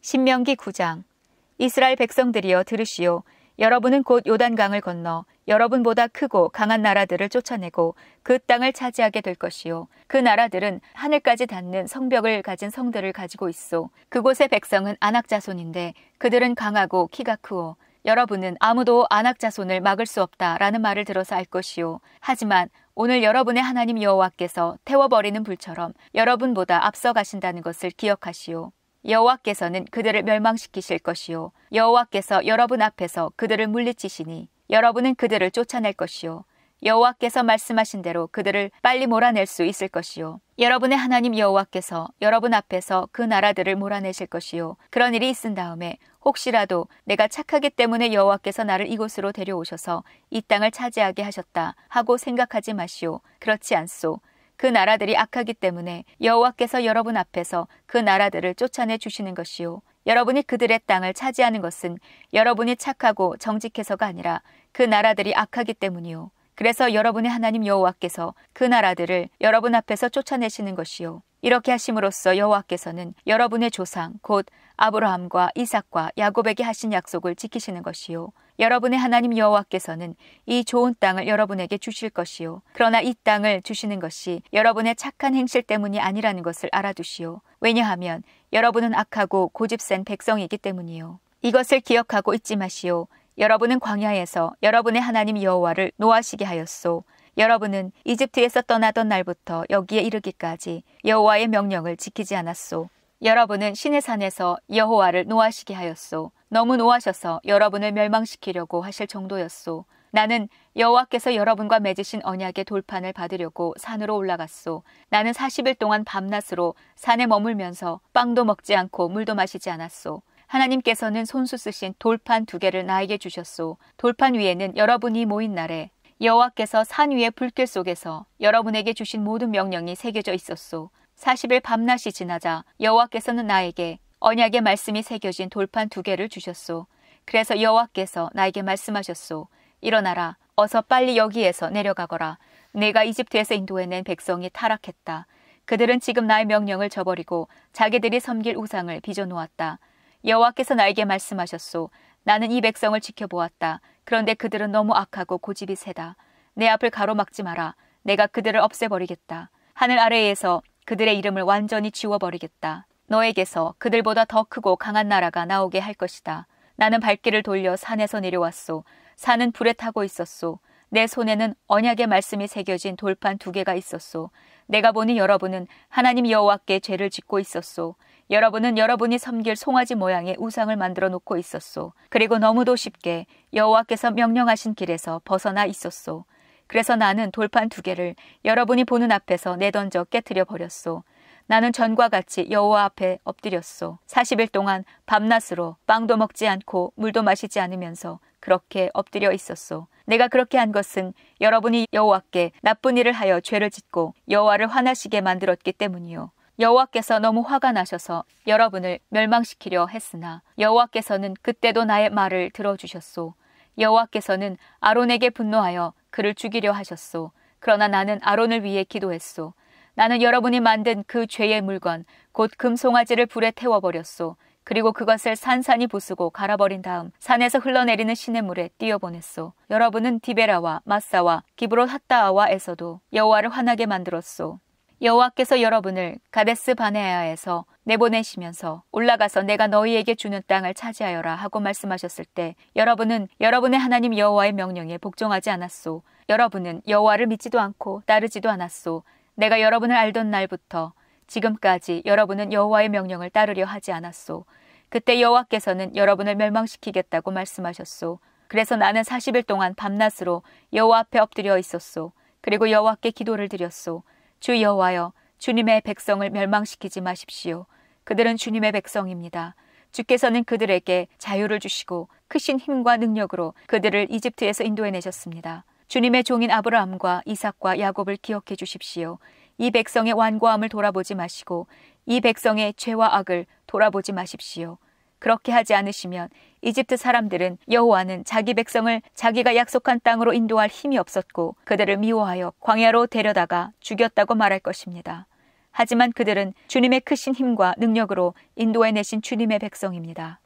Speaker 2: 신명기 9장. 이스라엘 백성들이여 들으시오. 여러분은 곧 요단강을 건너 여러분보다 크고 강한 나라들을 쫓아내고 그 땅을 차지하게 될 것이요. 그 나라들은 하늘까지 닿는 성벽을 가진 성들을 가지고 있어. 그곳의 백성은 아낙 자손인데 그들은 강하고 키가 크오. 여러분은 아무도 아낙 자손을 막을 수 없다라는 말을 들어서 알 것이요. 하지만 오늘 여러분의 하나님 여호와께서 태워버리는 불처럼 여러분보다 앞서 가신다는 것을 기억하시오. 여호와께서는 그들을 멸망시키실 것이요. 여호와께서 여러분 앞에서 그들을 물리치시니 여러분은 그들을 쫓아낼 것이요. 여호와께서 말씀하신 대로 그들을 빨리 몰아낼 수 있을 것이요. 여러분의 하나님 여호와께서 여러분 앞에서 그 나라들을 몰아내실 것이요. 그런 일이 있은 다음에 혹시라도 내가 착하기 때문에 여호와께서 나를 이곳으로 데려오셔서 이 땅을 차지하게 하셨다 하고 생각하지 마시오. 그렇지 않소. 그 나라들이 악하기 때문에 여호와께서 여러분 앞에서 그 나라들을 쫓아내 주시는 것이요. 여러분이 그들의 땅을 차지하는 것은 여러분이 착하고 정직해서가 아니라 그 나라들이 악하기 때문이요. 그래서 여러분의 하나님 여호와께서 그 나라들을 여러분 앞에서 쫓아내시는 것이요. 이렇게 하심으로써 여호와께서는 여러분의 조상 곧 아브라함과 이삭과 야곱에게 하신 약속을 지키시는 것이요. 여러분의 하나님 여호와께서는 이 좋은 땅을 여러분에게 주실 것이요. 그러나 이 땅을 주시는 것이 여러분의 착한 행실 때문이 아니라는 것을 알아두시오. 왜냐하면 여러분은 악하고 고집센 백성이기 때문이요. 이것을 기억하고 잊지 마시오. 여러분은 광야에서 여러분의 하나님 여호와를 노하시게 하였소. 여러분은 이집트에서 떠나던 날부터 여기에 이르기까지 여호와의 명령을 지키지 않았소. 여러분은 시내 산에서 여호와를 노하시게 하였소. 너무 노하셔서 여러분을 멸망시키려고 하실 정도였소. 나는 여호와께서 여러분과 맺으신 언약의 돌판을 받으려고 산으로 올라갔소. 나는 40일 동안 밤낮으로 산에 머물면서 빵도 먹지 않고 물도 마시지 않았소. 하나님께서는 손수 쓰신 돌판 2개를 나에게 주셨소. 돌판 위에는 여러분이 모인 날에 여호와께서 산 위의 불길 속에서 여러분에게 주신 모든 명령이 새겨져 있었소. 40일 밤낮이 지나자 여호와께서는 나에게 언약의 말씀이 새겨진 돌판 2개를 주셨소. 그래서 여호와께서 나에게 말씀하셨소. 일어나라. 어서 빨리 여기에서 내려가거라. 내가 이집트에서 인도해낸 백성이 타락했다. 그들은 지금 나의 명령을 저버리고 자기들이 섬길 우상을 빚어놓았다. 여호와께서 나에게 말씀하셨소. 나는 이 백성을 지켜보았다. 그런데 그들은 너무 악하고 고집이 세다. 내 앞을 가로막지 마라. 내가 그들을 없애버리겠다. 하늘 아래에서 그들의 이름을 완전히 지워버리겠다. 너에게서 그들보다 더 크고 강한 나라가 나오게 할 것이다. 나는 발길을 돌려 산에서 내려왔소. 산은 불에 타고 있었소. 내 손에는 언약의 말씀이 새겨진 돌판 2개가 있었소. 내가 보니 여러분은 하나님 여호와께 죄를 짓고 있었소. 여러분은 여러분이 섬길 송아지 모양의 우상을 만들어 놓고 있었소. 그리고 너무도 쉽게 여호와께서 명령하신 길에서 벗어나 있었소. 그래서 나는 돌판 2개를 여러분이 보는 앞에서 내던져 깨트려 버렸소. 나는 전과 같이 여호와 앞에 엎드렸소. 40일 동안 밤낮으로 빵도 먹지 않고 물도 마시지 않으면서 그렇게 엎드려 있었소. 내가 그렇게 한 것은 여러분이 여호와께 나쁜 일을 하여 죄를 짓고 여호와를 화나시게 만들었기 때문이요. 여호와께서 너무 화가 나셔서 여러분을 멸망시키려 했으나 여호와께서는 그때도 나의 말을 들어주셨소. 여호와께서는 아론에게 분노하여 그를 죽이려 하셨소. 그러나 나는 아론을 위해 기도했소. 나는 여러분이 만든 그 죄의 물건 곧 금송아지를 불에 태워버렸소. 그리고 그것을 산산이 부수고 갈아버린 다음 산에서 흘러내리는 시냇물에 띄어보냈소. 여러분은 디베라와 마사와 기브롯 핫다아와에서도 여호와를 화나게 만들었소. 여호와께서 여러분을 가데스 바네아에서 내보내시면서 올라가서 내가 너희에게 주는 땅을 차지하여라 하고 말씀하셨을 때 여러분은 여러분의 하나님 여호와의 명령에 복종하지 않았소. 여러분은 여호와를 믿지도 않고 따르지도 않았소. 내가 여러분을 알던 날부터 지금까지 여러분은 여호와의 명령을 따르려 하지 않았소. 그때 여호와께서는 여러분을 멸망시키겠다고 말씀하셨소. 그래서 나는 40일 동안 밤낮으로 여호와 앞에 엎드려 있었소. 그리고 여호와께 기도를 드렸소. 주 여호와여, 주님의 백성을 멸망시키지 마십시오. 그들은 주님의 백성입니다. 주께서는 그들에게 자유를 주시고 크신 힘과 능력으로 그들을 이집트에서 인도해내셨습니다. 주님의 종인 아브라함과 이삭과 야곱을 기억해 주십시오. 이 백성의 완고함을 돌아보지 마시고 이 백성의 죄와 악을 돌아보지 마십시오. 그렇게 하지 않으시면 이집트 사람들은 여호와는 자기 백성을 자기가 약속한 땅으로 인도할 힘이 없었고 그들을 미워하여 광야로 데려다가 죽였다고 말할 것입니다. 하지만 그들은 주님의 크신 힘과 능력으로 인도해내신 주님의 백성입니다.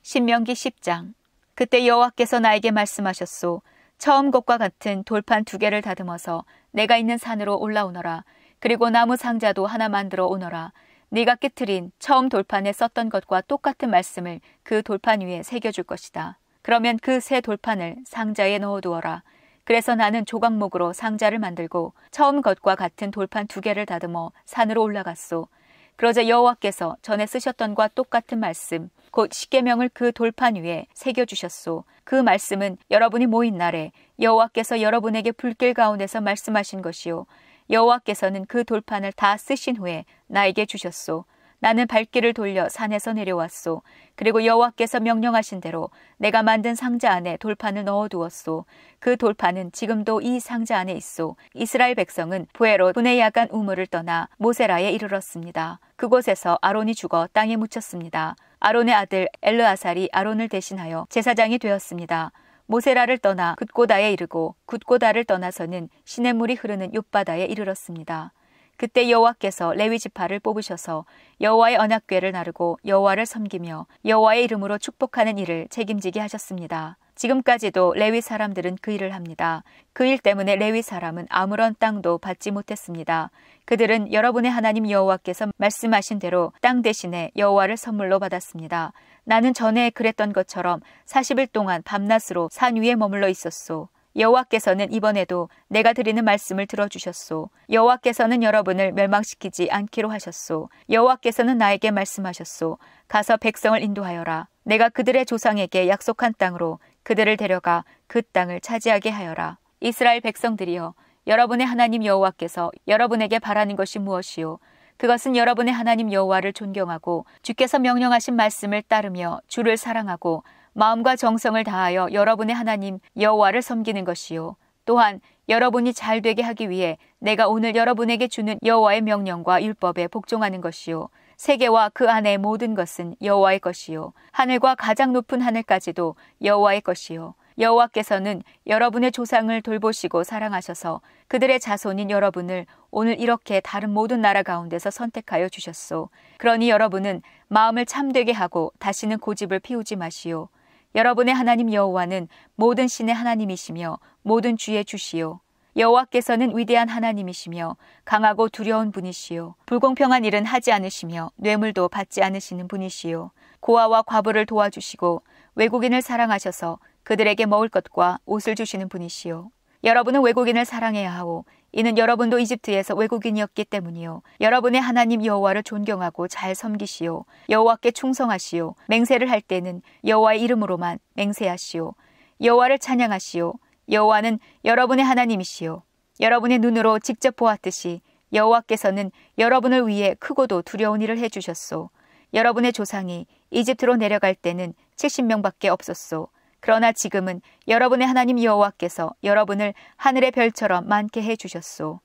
Speaker 2: 신명기 10장. 그때 여호와께서 나에게 말씀하셨소. 처음 것과 같은 돌판 2개를 다듬어서 내가 있는 산으로 올라오너라. 그리고 나무 상자도 하나 만들어 오너라. 네가 깨트린 처음 돌판에 썼던 것과 똑같은 말씀을 그 돌판 위에 새겨줄 것이다. 그러면 그 새 돌판을 상자에 넣어두어라. 그래서 나는 조각목으로 상자를 만들고 처음 것과 같은 돌판 2개를 다듬어 산으로 올라갔소. 그러자 여호와께서 전에 쓰셨던 것과 똑같은 말씀, 곧 십계명을 그 돌판 위에 새겨주셨소. 그 말씀은 여러분이 모인 날에 여호와께서 여러분에게 불길 가운데서 말씀하신 것이요. 여호와께서는 그 돌판을 다 쓰신 후에 나에게 주셨소. 나는 발길을 돌려 산에서 내려왔소. 그리고 여호와께서 명령하신 대로 내가 만든 상자 안에 돌판을 넣어두었소. 그 돌판은 지금도 이 상자 안에 있소. 이스라엘 백성은 부에롯 분의 야간 우물을 떠나 모세라에 이르렀습니다. 그곳에서 아론이 죽어 땅에 묻혔습니다. 아론의 아들 엘르아살이 아론을 대신하여 제사장이 되었습니다. 모세라를 떠나 굿고다에 이르고 굿고다를 떠나서는 시냇물이 흐르는 욥바다에 이르렀습니다. 그때 여호와께서 레위 지파를 뽑으셔서 여호와의 언약궤를 나르고 여호와를 섬기며 여호와의 이름으로 축복하는 일을 책임지게 하셨습니다. 지금까지도 레위 사람들은 그 일을 합니다. 그 일 때문에 레위 사람은 아무런 땅도 받지 못했습니다. 그들은 여러분의 하나님 여호와께서 말씀하신 대로 땅 대신에 여호와를 선물로 받았습니다. 나는 전에 그랬던 것처럼 40일 동안 밤낮으로 산 위에 머물러 있었소. 여호와께서는 이번에도 내가 드리는 말씀을 들어주셨소. 여호와께서는 여러분을 멸망시키지 않기로 하셨소. 여호와께서는 나에게 말씀하셨소. 가서 백성을 인도하여라. 내가 그들의 조상에게 약속한 땅으로 그들을 데려가 그 땅을 차지하게 하여라. 이스라엘 백성들이여, 여러분의 하나님 여호와께서 여러분에게 바라는 것이 무엇이요? 그것은 여러분의 하나님 여호와를 존경하고 주께서 명령하신 말씀을 따르며 주를 사랑하고 마음과 정성을 다하여 여러분의 하나님 여호와를 섬기는 것이요. 또한 여러분이 잘 되게 하기 위해 내가 오늘 여러분에게 주는 여호와의 명령과 율법에 복종하는 것이요. 세계와 그 안의 모든 것은 여호와의 것이요. 하늘과 가장 높은 하늘까지도 여호와의 것이요. 여호와께서는 여러분의 조상을 돌보시고 사랑하셔서 그들의 자손인 여러분을 오늘 이렇게 다른 모든 나라 가운데서 선택하여 주셨소. 그러니 여러분은 마음을 참되게 하고 다시는 고집을 피우지 마시오. 여러분의 하나님 여호와는 모든 신의 하나님이시며 모든 주의 주시오. 여호와께서는 위대한 하나님이시며 강하고 두려운 분이시요. 불공평한 일은 하지 않으시며 뇌물도 받지 않으시는 분이시요. 고아와 과부를 도와주시고 외국인을 사랑하셔서 그들에게 먹을 것과 옷을 주시는 분이시요. 여러분은 외국인을 사랑해야 하오. 이는 여러분도 이집트에서 외국인이었기 때문이요. 여러분의 하나님 여호와를 존경하고 잘 섬기시오. 여호와께 충성하시오. 맹세를 할 때는 여호와의 이름으로만 맹세하시오. 여호와를 찬양하시오. 여호와는 여러분의 하나님이시오. 여러분의 눈으로 직접 보았듯이 여호와께서는 여러분을 위해 크고도 두려운 일을 해주셨소. 여러분의 조상이 이집트로 내려갈 때는 70명밖에 없었소. 그러나 지금은 여러분의 하나님 여호와께서 여러분을 하늘의 별처럼 많게 해주셨소.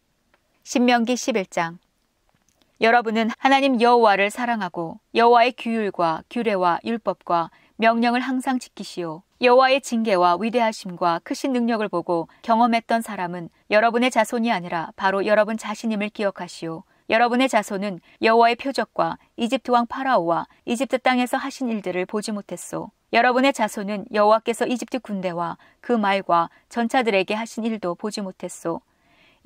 Speaker 2: 신명기 11장. 여러분은 하나님 여호와를 사랑하고 여호와의 규율과 규례와 율법과 명령을 항상 지키시오. 여호와의 징계와 위대하심과 크신 능력을 보고 경험했던 사람은 여러분의 자손이 아니라 바로 여러분 자신임을 기억하시오. 여러분의 자손은 여호와의 표적과 이집트 왕 파라오와 이집트 땅에서 하신 일들을 보지 못했소. 여러분의 자손은 여호와께서 이집트 군대와 그 말과 전차들에게 하신 일도 보지 못했소.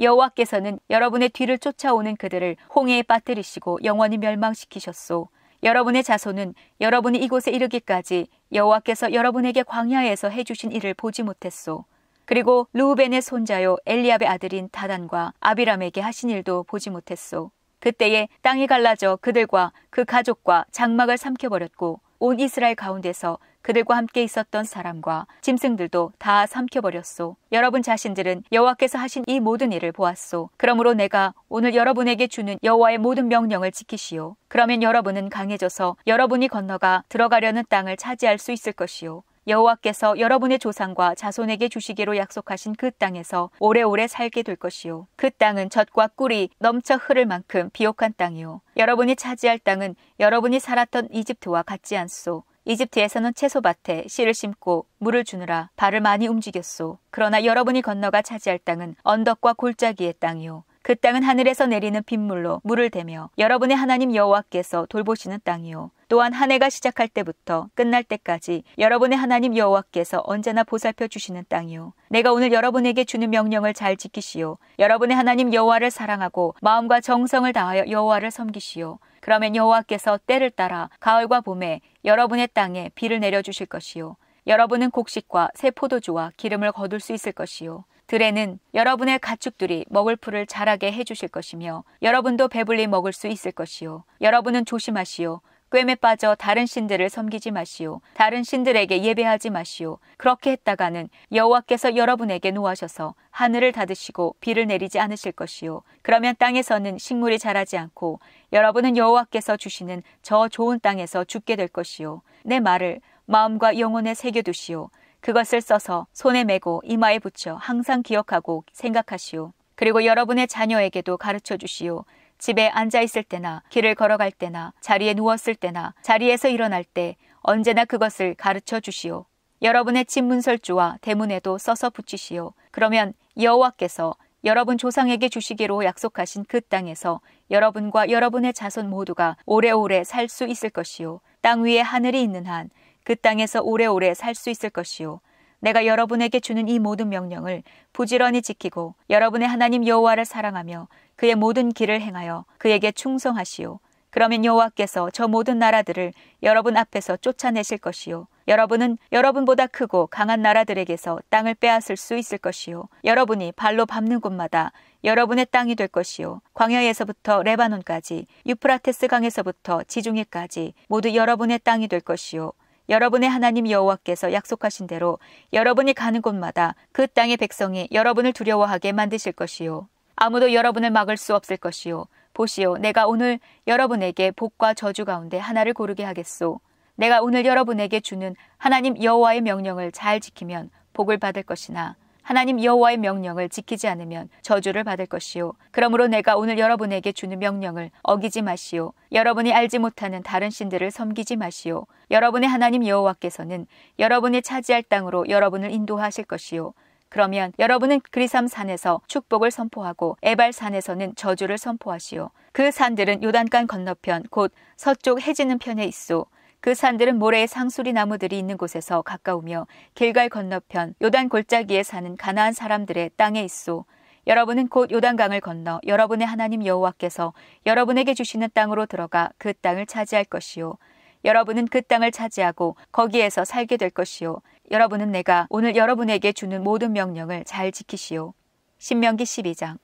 Speaker 2: 여호와께서는 여러분의 뒤를 쫓아오는 그들을 홍해에 빠뜨리시고 영원히 멸망시키셨소. 여러분의 자손은 여러분이 이곳에 이르기까지 여호와께서 여러분에게 광야에서 해주신 일을 보지 못했소. 그리고 르우벤의 손자요 엘리압의 아들인 다단과 아비람에게 하신 일도 보지 못했소. 그때에 땅이 갈라져 그들과 그 가족과 장막을 삼켜버렸고 온 이스라엘 가운데서 그들과 함께 있었던 사람과 짐승들도 다 삼켜버렸소. 여러분 자신들은 여호와께서 하신 이 모든 일을 보았소. 그러므로 내가 오늘 여러분에게 주는 여호와의 모든 명령을 지키시오. 그러면 여러분은 강해져서 여러분이 건너가 들어가려는 땅을 차지할 수 있을 것이요. 여호와께서 여러분의 조상과 자손에게 주시기로 약속하신 그 땅에서 오래오래 살게 될 것이요. 그 땅은 젖과 꿀이 넘쳐 흐를 만큼 비옥한 땅이요. 여러분이 차지할 땅은 여러분이 살았던 이집트와 같지 않소. 이집트에서는 채소밭에 씨를 심고 물을 주느라 발을 많이 움직였소. 그러나 여러분이 건너가 차지할 땅은 언덕과 골짜기의 땅이요. 그 땅은 하늘에서 내리는 빗물로 물을 대며 여러분의 하나님 여호와께서 돌보시는 땅이요. 또한 한 해가 시작할 때부터 끝날 때까지 여러분의 하나님 여호와께서 언제나 보살펴 주시는 땅이요. 내가 오늘 여러분에게 주는 명령을 잘 지키시오. 여러분의 하나님 여호와를 사랑하고 마음과 정성을 다하여 여호와를 섬기시오. 그러면 여호와께서 때를 따라 가을과 봄에 여러분의 땅에 비를 내려주실 것이요. 여러분은 곡식과 새 포도주와 기름을 거둘 수 있을 것이요. 들에는 여러분의 가축들이 먹을 풀을 자라게 해주실 것이며 여러분도 배불리 먹을 수 있을 것이요. 여러분은 조심하시오. 꿰매 빠져 다른 신들을 섬기지 마시오. 다른 신들에게 예배하지 마시오. 그렇게 했다가는 여호와께서 여러분에게 노하셔서 하늘을 닫으시고 비를 내리지 않으실 것이요. 그러면 땅에서는 식물이 자라지 않고 여러분은 여호와께서 주시는 저 좋은 땅에서 죽게 될 것이요. 내 말을 마음과 영혼에 새겨두시오. 그것을 써서 손에 메고 이마에 붙여 항상 기억하고 생각하시오. 그리고 여러분의 자녀에게도 가르쳐 주시오. 집에 앉아 있을 때나 길을 걸어갈 때나 자리에 누웠을 때나 자리에서 일어날 때 언제나 그것을 가르쳐 주시오. 여러분의 집 문설주와 대문에도 써서 붙이시오. 그러면 여호와께서 여러분 조상에게 주시기로 약속하신 그 땅에서 여러분과 여러분의 자손 모두가 오래오래 살 수 있을 것이요. 땅 위에 하늘이 있는 한 그 땅에서 오래오래 살 수 있을 것이요. 내가 여러분에게 주는 이 모든 명령을 부지런히 지키고 여러분의 하나님 여호와를 사랑하며 그의 모든 길을 행하여 그에게 충성하시오. 그러면 여호와께서 저 모든 나라들을 여러분 앞에서 쫓아내실 것이요. 여러분은 여러분보다 크고 강한 나라들에게서 땅을 빼앗을 수 있을 것이요. 여러분이 발로 밟는 곳마다 여러분의 땅이 될 것이요. 광야에서부터 레바논까지 유프라테스 강에서부터 지중해까지 모두 여러분의 땅이 될 것이요. 여러분의 하나님 여호와께서 약속하신 대로 여러분이 가는 곳마다 그 땅의 백성이 여러분을 두려워하게 만드실 것이요. 아무도 여러분을 막을 수 없을 것이요. 보시오, 내가 오늘 여러분에게 복과 저주 가운데 하나를 고르게 하겠소. 내가 오늘 여러분에게 주는 하나님 여호와의 명령을 잘 지키면 복을 받을 것이나 하나님 여호와의 명령을 지키지 않으면 저주를 받을 것이요. 그러므로 내가 오늘 여러분에게 주는 명령을 어기지 마시오. 여러분이 알지 못하는 다른 신들을 섬기지 마시오. 여러분의 하나님 여호와께서는 여러분이 차지할 땅으로 여러분을 인도하실 것이요. 그러면 여러분은 그리삼 산에서 축복을 선포하고 에발 산에서는 저주를 선포하시오. 그 산들은 요단강 건너편 곧 서쪽 해지는 편에 있소. 그 산들은 모래의 상수리 나무들이 있는 곳에서 가까우며 길갈 건너편 요단 골짜기에 사는 가나안 사람들의 땅에 있소. 여러분은 곧 요단강을 건너 여러분의 하나님 여호와께서 여러분에게 주시는 땅으로 들어가 그 땅을 차지할 것이요. 여러분은 그 땅을 차지하고 거기에서 살게 될 것이요. 여러분은 내가 오늘 여러분에게 주는 모든 명령을 잘 지키시오. 신명기 12장.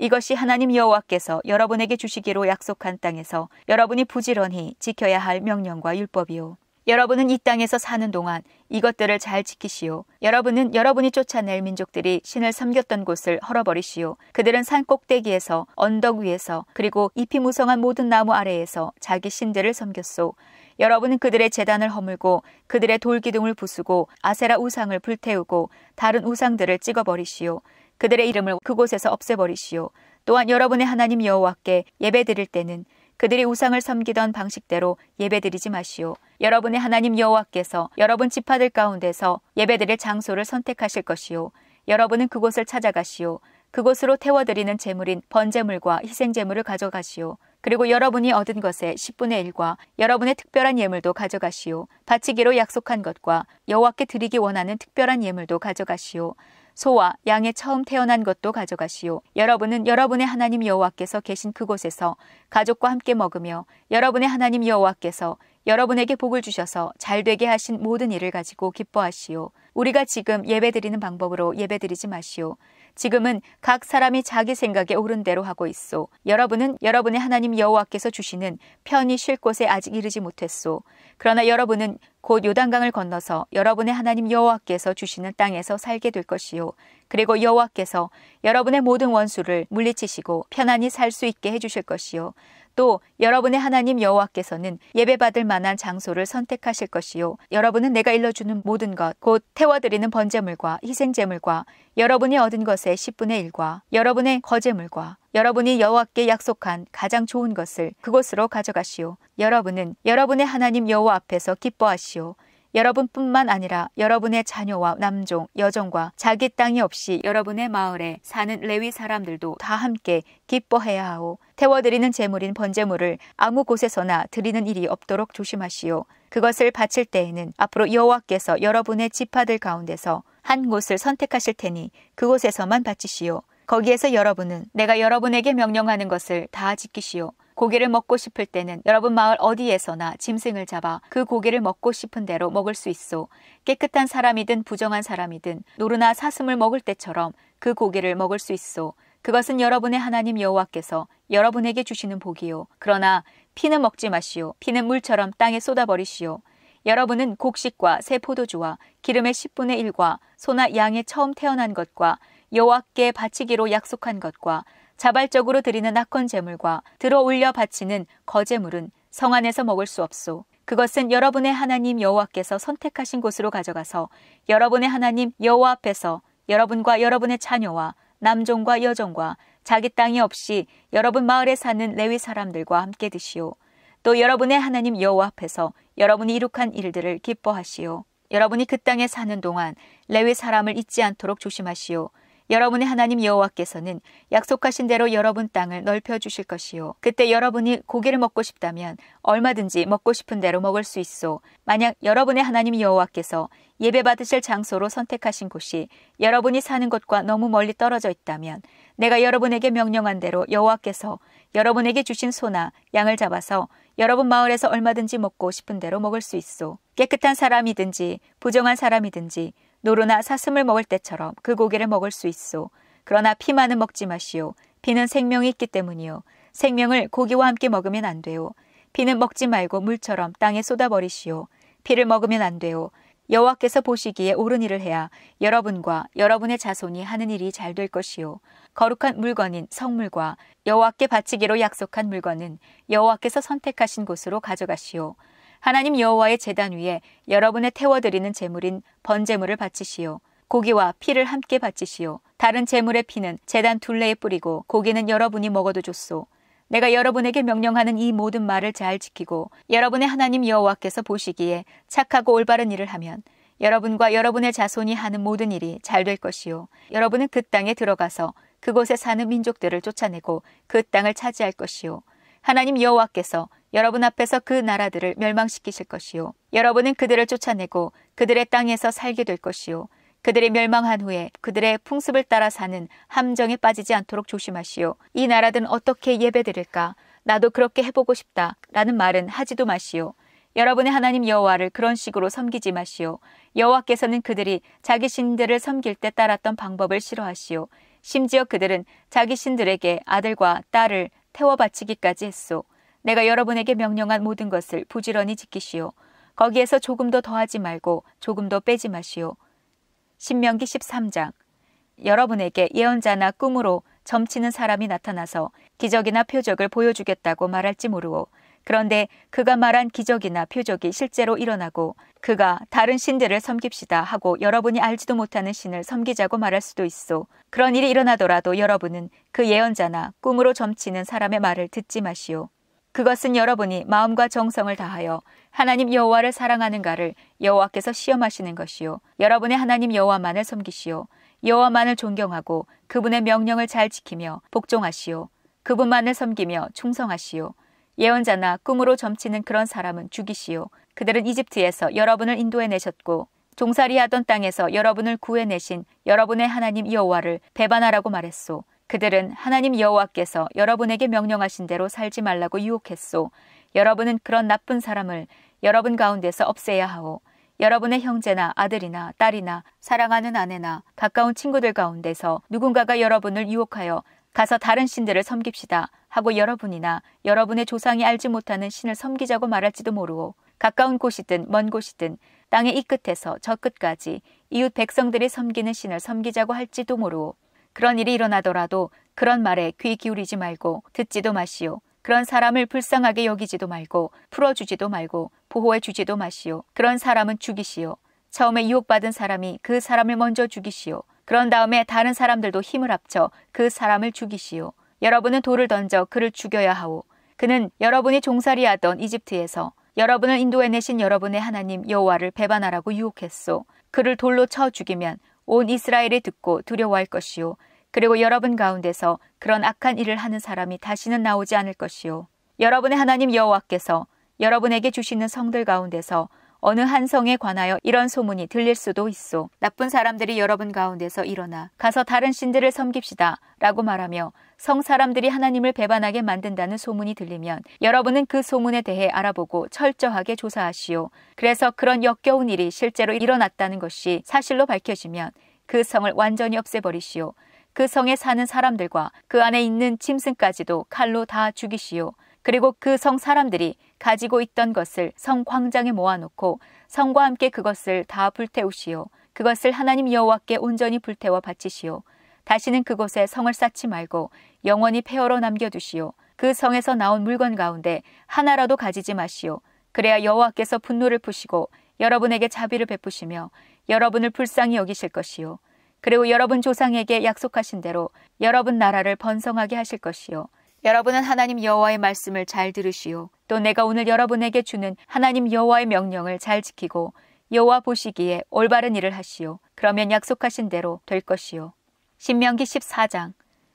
Speaker 2: 이것이 하나님 여호와께서 여러분에게 주시기로 약속한 땅에서 여러분이 부지런히 지켜야 할 명령과 율법이요. 여러분은 이 땅에서 사는 동안 이것들을 잘 지키시오. 여러분은 여러분이 쫓아낼 민족들이 신을 섬겼던 곳을 헐어버리시오. 그들은 산 꼭대기에서 언덕 위에서 그리고 잎이 무성한 모든 나무 아래에서 자기 신들을 섬겼소. 여러분은 그들의 제단을 허물고 그들의 돌기둥을 부수고 아세라 우상을 불태우고 다른 우상들을 찍어버리시오. 그들의 이름을 그곳에서 없애버리시오. 또한 여러분의 하나님 여호와께 예배드릴 때는 그들이 우상을 섬기던 방식대로 예배드리지 마시오. 여러분의 하나님 여호와께서 여러분 지파들 가운데서 예배드릴 장소를 선택하실 것이요. 여러분은 그곳을 찾아가시오. 그곳으로 태워드리는 제물인 번제물과 희생제물을 가져가시오. 그리고 여러분이 얻은 것의 10분의 1과 여러분의 특별한 예물도 가져가시오. 바치기로 약속한 것과 여호와께 드리기 원하는 특별한 예물도 가져가시오. 소와 양의 처음 태어난 것도 가져가시오. 여러분은 여러분의 하나님 여호와께서 계신 그곳에서 가족과 함께 먹으며 여러분의 하나님 여호와께서 여러분에게 복을 주셔서 잘되게 하신 모든 일을 가지고 기뻐하시오. 우리가 지금 예배드리는 방법으로 예배드리지 마시오. 지금은 각 사람이 자기 생각에 옳은 대로 하고 있소. 여러분은 여러분의 하나님 여호와께서 주시는 편히 쉴 곳에 아직 이르지 못했소. 그러나 여러분은 곧 요단강을 건너서 여러분의 하나님 여호와께서 주시는 땅에서 살게 될 것이요. 그리고 여호와께서 여러분의 모든 원수를 물리치시고 편안히 살 수 있게 해주실 것이요. 또 여러분의 하나님 여호와께서는 예배받을 만한 장소를 선택하실 것이요 여러분은 내가 일러주는 모든 것 곧 태워드리는 번제물과 희생제물과 여러분이 얻은 것의 10분의 1과 여러분의 거제물과 여러분이 여호와께 약속한 가장 좋은 것을 그곳으로 가져가시오. 여러분은 여러분의 하나님 여호와 앞에서 기뻐하시오. 여러분뿐만 아니라 여러분의 자녀와 남종, 여종과 자기 땅이 없이 여러분의 마을에 사는 레위 사람들도 다 함께 기뻐해야 하오. 태워드리는 제물인 번제물을 아무 곳에서나 드리는 일이 없도록 조심하시오. 그것을 바칠 때에는 앞으로 여호와께서 여러분의 지파들 가운데서 한 곳을 선택하실 테니 그곳에서만 바치시오. 거기에서 여러분은 내가 여러분에게 명령하는 것을 다 지키시오. 고기를 먹고 싶을 때는 여러분 마을 어디에서나 짐승을 잡아 그 고기를 먹고 싶은 대로 먹을 수 있어. 깨끗한 사람이든 부정한 사람이든 노루나 사슴을 먹을 때처럼 그 고기를 먹을 수 있어. 그것은 여러분의 하나님 여호와께서 여러분에게 주시는 복이요. 그러나 피는 먹지 마시오. 피는 물처럼 땅에 쏟아버리시오. 여러분은 곡식과 새 포도주와 기름의 10분의 1과 소나 양의 처음 태어난 것과 여호와께 바치기로 약속한 것과 자발적으로 드리는 낙헌 제물과 들어 올려 바치는 거제물은 성 안에서 먹을 수 없소. 그것은 여러분의 하나님 여호와께서 선택하신 곳으로 가져가서 여러분의 하나님 여호와 앞에서 여러분과 여러분의 자녀와 남종과 여종과 자기 땅이 없이 여러분 마을에 사는 레위 사람들과 함께 드시오. 또 여러분의 하나님 여호와 앞에서 여러분이 이룩한 일들을 기뻐하시오. 여러분이 그 땅에 사는 동안 레위 사람을 잊지 않도록 조심하시오. 여러분의 하나님 여호와께서는 약속하신 대로 여러분 땅을 넓혀주실 것이요. 그때 여러분이 고기를 먹고 싶다면 얼마든지 먹고 싶은 대로 먹을 수 있어. 만약 여러분의 하나님 여호와께서 예배받으실 장소로 선택하신 곳이 여러분이 사는 곳과 너무 멀리 떨어져 있다면 내가 여러분에게 명령한 대로 여호와께서 여러분에게 주신 소나 양을 잡아서 여러분 마을에서 얼마든지 먹고 싶은 대로 먹을 수 있어. 깨끗한 사람이든지 부정한 사람이든지 노루나 사슴을 먹을 때처럼 그 고기를 먹을 수 있어. 그러나 피만은 먹지 마시오. 피는 생명이 있기 때문이요. 생명을 고기와 함께 먹으면 안 돼요. 피는 먹지 말고 물처럼 땅에 쏟아버리시오. 피를 먹으면 안 돼요. 여호와께서 보시기에 옳은 일을 해야 여러분과 여러분의 자손이 하는 일이 잘 될 것이요. 거룩한 물건인 성물과 여호와께 바치기로 약속한 물건은 여호와께서 선택하신 곳으로 가져가시오. 하나님 여호와의 제단 위에 여러분의 태워드리는 제물인 번제물을 바치시오. 고기와 피를 함께 바치시오. 다른 제물의 피는 제단 둘레에 뿌리고 고기는 여러분이 먹어도 좋소. 내가 여러분에게 명령하는 이 모든 말을 잘 지키고 여러분의 하나님 여호와께서 보시기에 착하고 올바른 일을 하면 여러분과 여러분의 자손이 하는 모든 일이 잘 될 것이요. 여러분은 그 땅에 들어가서 그곳에 사는 민족들을 쫓아내고 그 땅을 차지할 것이요. 하나님 여호와께서 여러분 앞에서 그 나라들을 멸망시키실 것이요. 여러분은 그들을 쫓아내고 그들의 땅에서 살게 될 것이요. 그들이 멸망한 후에 그들의 풍습을 따라 사는 함정에 빠지지 않도록 조심하시오. 이 나라들은 어떻게 예배드릴까? 나도 그렇게 해보고 싶다. 라는 말은 하지도 마시오. 여러분의 하나님 여호와를 그런 식으로 섬기지 마시오. 여호와께서는 그들이 자기 신들을 섬길 때 따랐던 방법을 싫어하시오. 심지어 그들은 자기 신들에게 아들과 딸을 태워 바치기까지 했소. 내가 여러분에게 명령한 모든 것을 부지런히 지키시오. 거기에서 조금도 더하지 말고 조금도 빼지 마시오. 신명기 13장. 여러분에게 예언자나 꿈으로 점치는 사람이 나타나서 기적이나 표적을 보여주겠다고 말할지 모르오. 그런데 그가 말한 기적이나 표적이 실제로 일어나고 그가 다른 신들을 섬깁시다 하고 여러분이 알지도 못하는 신을 섬기자고 말할 수도 있어. 그런 일이 일어나더라도 여러분은 그 예언자나 꿈으로 점치는 사람의 말을 듣지 마시오. 그것은 여러분이 마음과 정성을 다하여 하나님 여호와를 사랑하는가를 여호와께서 시험하시는 것이요. 여러분의 하나님 여호와만을 섬기시오. 여호와만을 존경하고 그분의 명령을 잘 지키며 복종하시오. 그분만을 섬기며 충성하시오. 예언자나 꿈으로 점치는 그런 사람은 죽이시오. 그들은 이집트에서 여러분을 인도해내셨고 종살이하던 땅에서 여러분을 구해내신 여러분의 하나님 여호와를 배반하라고 말했소. 그들은 하나님 여호와께서 여러분에게 명령하신 대로 살지 말라고 유혹했소. 여러분은 그런 나쁜 사람을 여러분 가운데서 없애야 하오. 여러분의 형제나 아들이나 딸이나 사랑하는 아내나 가까운 친구들 가운데서 누군가가 여러분을 유혹하여 가서 다른 신들을 섬깁시다 하고 여러분이나 여러분의 조상이 알지 못하는 신을 섬기자고 말할지도 모르오. 가까운 곳이든 먼 곳이든 땅의 이 끝에서 저 끝까지 이웃 백성들이 섬기는 신을 섬기자고 할지도 모르오. 그런 일이 일어나더라도 그런 말에 귀 기울이지 말고 듣지도 마시오. 그런 사람을 불쌍하게 여기지도 말고 풀어주지도 말고 보호해주지도 마시오. 그런 사람은 죽이시오. 처음에 유혹받은 사람이 그 사람을 먼저 죽이시오. 그런 다음에 다른 사람들도 힘을 합쳐 그 사람을 죽이시오. 여러분은 돌을 던져 그를 죽여야 하오. 그는 여러분이 종살이하던 이집트에서 여러분을 인도해내신 여러분의 하나님 여호와를 배반하라고 유혹했소. 그를 돌로 쳐 죽이면 온 이스라엘이 듣고 두려워할 것이요. 그리고 여러분 가운데서 그런 악한 일을 하는 사람이 다시는 나오지 않을 것이요. 여러분의 하나님 여호와께서 여러분에게 주시는 성들 가운데서 어느 한 성에 관하여 이런 소문이 들릴 수도 있소. 나쁜 사람들이 여러분 가운데서 일어나 가서 다른 신들을 섬깁시다 라고 말하며 성 사람들이 하나님을 배반하게 만든다는 소문이 들리면 여러분은 그 소문에 대해 알아보고 철저하게 조사하시오. 그래서 그런 역겨운 일이 실제로 일어났다는 것이 사실로 밝혀지면 그 성을 완전히 없애버리시오. 그 성에 사는 사람들과 그 안에 있는 짐승까지도 칼로 다 죽이시오. 그리고 그 성 사람들이 가지고 있던 것을 성 광장에 모아놓고 성과 함께 그것을 다 불태우시오. 그것을 하나님 여호와께 온전히 불태워 바치시오. 다시는 그곳에 성을 쌓지 말고 영원히 폐허로 남겨두시오. 그 성에서 나온 물건 가운데 하나라도 가지지 마시오. 그래야 여호와께서 분노를 푸시고 여러분에게 자비를 베푸시며 여러분을 불쌍히 여기실 것이요. 그리고 여러분 조상에게 약속하신 대로 여러분 나라를 번성하게 하실 것이요. 여러분은 하나님 여호와의 말씀을 잘 들으시오. 또 내가 오늘 여러분에게 주는 하나님 여호와의 명령을 잘 지키고 여호와 보시기에 올바른 일을 하시오. 그러면 약속하신 대로 될 것이요. 신명기 14장.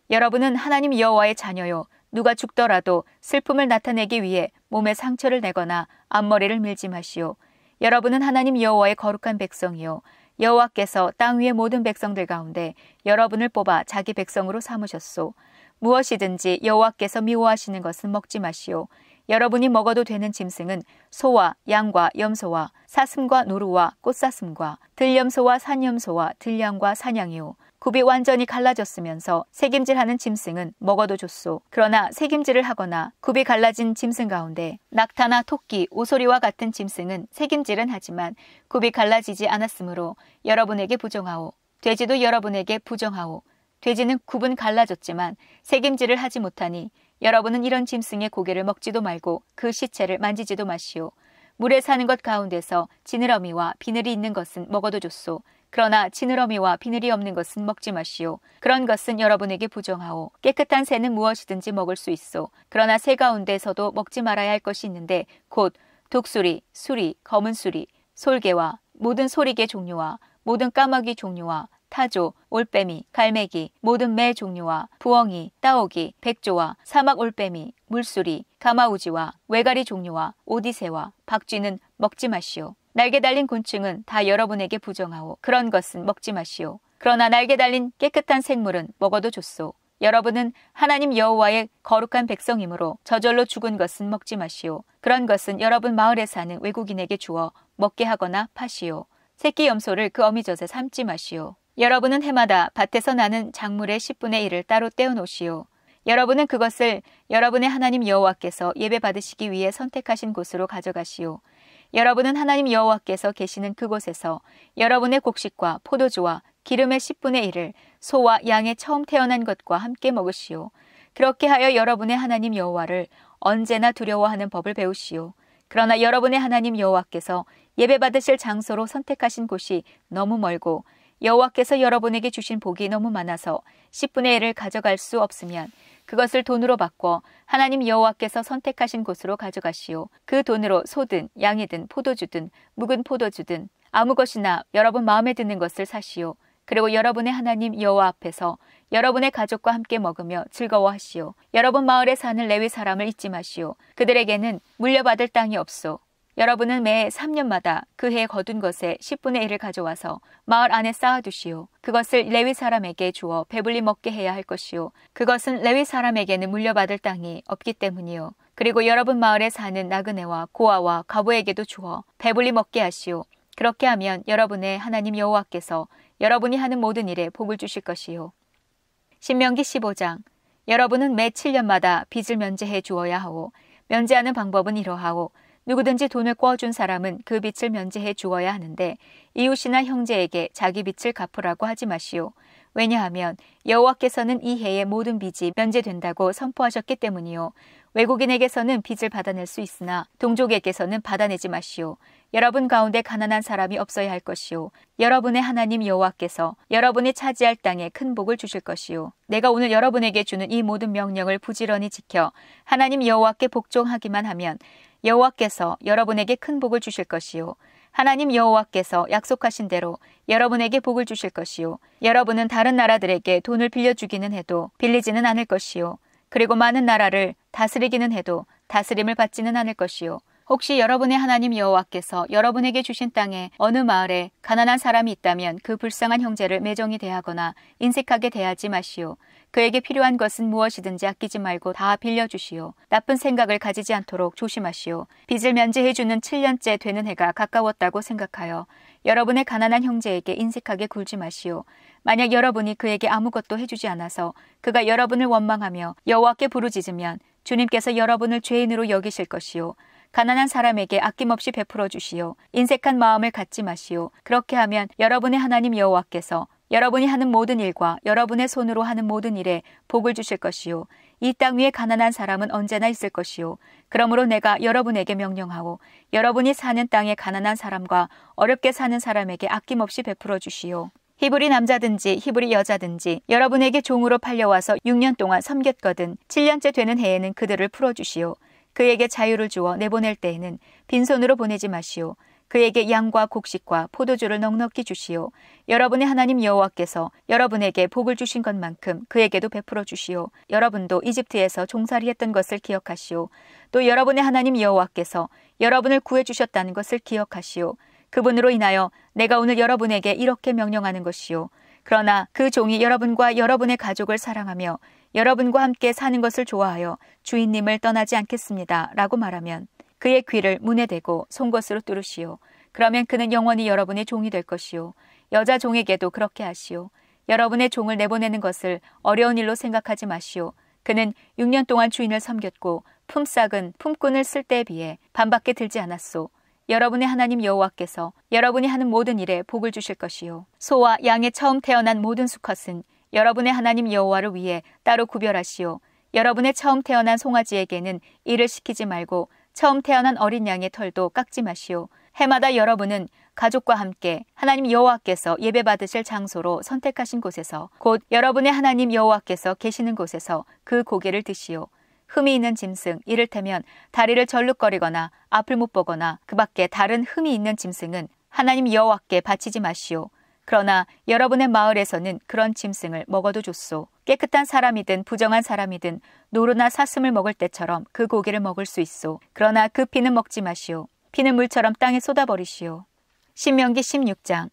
Speaker 2: 여러분은 하나님 여호와의 자녀요. 누가 죽더라도 슬픔을 나타내기 위해 몸에 상처를 내거나 앞머리를 밀지 마시오. 여러분은 하나님 여호와의 거룩한 백성이요. 여호와께서 땅 위의 모든 백성들 가운데 여러분을 뽑아 자기 백성으로 삼으셨소. 무엇이든지 여호와께서 미워하시는 것은 먹지 마시오. 여러분이 먹어도 되는 짐승은 소와 양과 염소와 사슴과 노루와 꽃사슴과 들염소와 산염소와 들량과 사냥이요. 굽이 완전히 갈라졌으면서 새김질하는 짐승은 먹어도 좋소. 그러나 새김질을 하거나 굽이 갈라진 짐승 가운데 낙타나 토끼, 오소리와 같은 짐승은 새김질은 하지만 굽이 갈라지지 않았으므로 여러분에게 부정하오. 돼지도 여러분에게 부정하오. 돼지는 굽은 갈라졌지만 새김질을 하지 못하니 여러분은 이런 짐승의 고기를 먹지도 말고 그 시체를 만지지도 마시오. 물에 사는 것 가운데서 지느러미와 비늘이 있는 것은 먹어도 좋소. 그러나 지느러미와 비늘이 없는 것은 먹지 마시오. 그런 것은 여러분에게 부정하오. 깨끗한 새는 무엇이든지 먹을 수 있소. 그러나 새 가운데서도 먹지 말아야 할 것이 있는데 곧 독수리, 수리, 검은 수리, 솔개와 모든 소리개 종류와 모든 까마귀 종류와 타조, 올빼미, 갈매기, 모든 매 종류와 부엉이, 따오기, 백조와 사막 올빼미, 물수리, 가마우지와 외가리 종류와 오디새와 박쥐는 먹지 마시오. 날개 달린 곤충은 다 여러분에게 부정하오. 그런 것은 먹지 마시오. 그러나 날개 달린 깨끗한 생물은 먹어도 좋소. 여러분은 하나님 여호와의 거룩한 백성이므로 저절로 죽은 것은 먹지 마시오. 그런 것은 여러분 마을에 사는 외국인에게 주어 먹게 하거나 파시오. 새끼 염소를 그 어미젖에 삶지 마시오. 여러분은 해마다 밭에서 나는 작물의 10분의 1을 따로 떼어 놓으시오. 여러분은 그것을 여러분의 하나님 여호와께서 예배 받으시기 위해 선택하신 곳으로 가져가시오. 여러분은 하나님 여호와께서 계시는 그곳에서 여러분의 곡식과 포도주와 기름의 10분의 1을 소와 양의 처음 태어난 것과 함께 먹으시오. 그렇게 하여 여러분의 하나님 여호와를 언제나 두려워하는 법을 배우시오. 그러나 여러분의 하나님 여호와께서 예배 받으실 장소로 선택하신 곳이 너무 멀고 여호와께서 여러분에게 주신 복이 너무 많아서 10분의 1을 가져갈 수 없으면 그것을 돈으로 바꿔 하나님 여호와께서 선택하신 곳으로 가져가시오. 그 돈으로 소든 양이든 포도주든 묵은 포도주든 아무 것이나 여러분 마음에 드는 것을 사시오. 그리고 여러분의 하나님 여호와 앞에서 여러분의 가족과 함께 먹으며 즐거워하시오. 여러분 마을에 사는 레위 사람을 잊지 마시오. 그들에게는 물려받을 땅이 없소. 여러분은 매 3년마다 그 해에 거둔 것의 10분의 1을 가져와서 마을 안에 쌓아두시오. 그것을 레위 사람에게 주어 배불리 먹게 해야 할 것이오. 그것은 레위 사람에게는 물려받을 땅이 없기 때문이요. 그리고 여러분 마을에 사는 나그네와 고아와 과부에게도 주어 배불리 먹게 하시오. 그렇게 하면 여러분의 하나님 여호와께서 여러분이 하는 모든 일에 복을 주실 것이요. 신명기 15장. 여러분은 매 7년마다 빚을 면제해 주어야 하오. 면제하는 방법은 이러하오. 누구든지 돈을 꿔준 사람은 그 빚을 면제해 주어야 하는데 이웃이나 형제에게 자기 빚을 갚으라고 하지 마시오. 왜냐하면 여호와께서는 이 해의 모든 빚이 면제된다고 선포하셨기 때문이요. 외국인에게서는 빚을 받아낼 수 있으나 동족에게서는 받아내지 마시오. 여러분 가운데 가난한 사람이 없어야 할 것이요. 여러분의 하나님 여호와께서 여러분이 차지할 땅에 큰 복을 주실 것이요. 내가 오늘 여러분에게 주는 이 모든 명령을 부지런히 지켜 하나님 여호와께 복종하기만 하면 여호와께서 여러분에게 큰 복을 주실 것이요. 하나님 여호와께서 약속하신 대로 여러분에게 복을 주실 것이요. 여러분은 다른 나라들에게 돈을 빌려주기는 해도 빌리지는 않을 것이요. 그리고 많은 나라를 다스리기는 해도 다스림을 받지는 않을 것이요. 혹시 여러분의 하나님 여호와께서 여러분에게 주신 땅에 어느 마을에 가난한 사람이 있다면 그 불쌍한 형제를 매정히 대하거나 인색하게 대하지 마시오. 그에게 필요한 것은 무엇이든지 아끼지 말고 다 빌려주시오. 나쁜 생각을 가지지 않도록 조심하시오. 빚을 면제해주는 7년째 되는 해가 가까웠다고 생각하여 여러분의 가난한 형제에게 인색하게 굴지 마시오. 만약 여러분이 그에게 아무것도 해주지 않아서 그가 여러분을 원망하며 여호와께 부르짖으면 주님께서 여러분을 죄인으로 여기실 것이요. 가난한 사람에게 아낌없이 베풀어 주시오. 인색한 마음을 갖지 마시오. 그렇게 하면 여러분의 하나님 여호와께서 여러분이 하는 모든 일과 여러분의 손으로 하는 모든 일에 복을 주실 것이요. 이 땅 위에 가난한 사람은 언제나 있을 것이요. 그러므로 내가 여러분에게 명령하오. 여러분이 사는 땅에 가난한 사람과 어렵게 사는 사람에게 아낌없이 베풀어 주시오. 히브리 남자든지 히브리 여자든지 여러분에게 종으로 팔려와서 6년 동안 섬겼거든 7년째 되는 해에는 그들을 풀어주시오. 그에게 자유를 주어 내보낼 때에는 빈손으로 보내지 마시오. 그에게 양과 곡식과 포도주를 넉넉히 주시오. 여러분의 하나님 여호와께서 여러분에게 복을 주신 것만큼 그에게도 베풀어 주시오. 여러분도 이집트에서 종살이했던 것을 기억하시오. 또 여러분의 하나님 여호와께서 여러분을 구해주셨다는 것을 기억하시오. 그분으로 인하여 내가 오늘 여러분에게 이렇게 명령하는 것이요. 그러나 그 종이 여러분과 여러분의 가족을 사랑하며 여러분과 함께 사는 것을 좋아하여 주인님을 떠나지 않겠습니다. 라고 말하면 그의 귀를 문에 대고 송곳으로 뚫으시오. 그러면 그는 영원히 여러분의 종이 될 것이요. 여자 종에게도 그렇게 하시오. 여러분의 종을 내보내는 것을 어려운 일로 생각하지 마시오. 그는 6년 동안 주인을 섬겼고 품삯은 품꾼을 쓸 때에 비해 반밖에 들지 않았소. 여러분의 하나님 여호와께서 여러분이 하는 모든 일에 복을 주실 것이요. 소와 양의 처음 태어난 모든 수컷은 여러분의 하나님 여호와를 위해 따로 구별하시오. 여러분의 처음 태어난 송아지에게는 일을 시키지 말고 처음 태어난 어린 양의 털도 깎지 마시오. 해마다 여러분은 가족과 함께 하나님 여호와께서 예배받으실 장소로 선택하신 곳에서 곧 여러분의 하나님 여호와께서 계시는 곳에서 그 고기를 드시오. 흠이 있는 짐승, 이를테면 다리를 절룩거리거나 앞을 못 보거나 그 밖에 다른 흠이 있는 짐승은 하나님 여호와께 바치지 마시오. 그러나 여러분의 마을에서는 그런 짐승을 먹어도 좋소. 깨끗한 사람이든 부정한 사람이든 노루나 사슴을 먹을 때처럼 그 고기를 먹을 수 있소. 그러나 그 피는 먹지 마시오. 피는 물처럼 땅에 쏟아버리시오. 신명기 16장.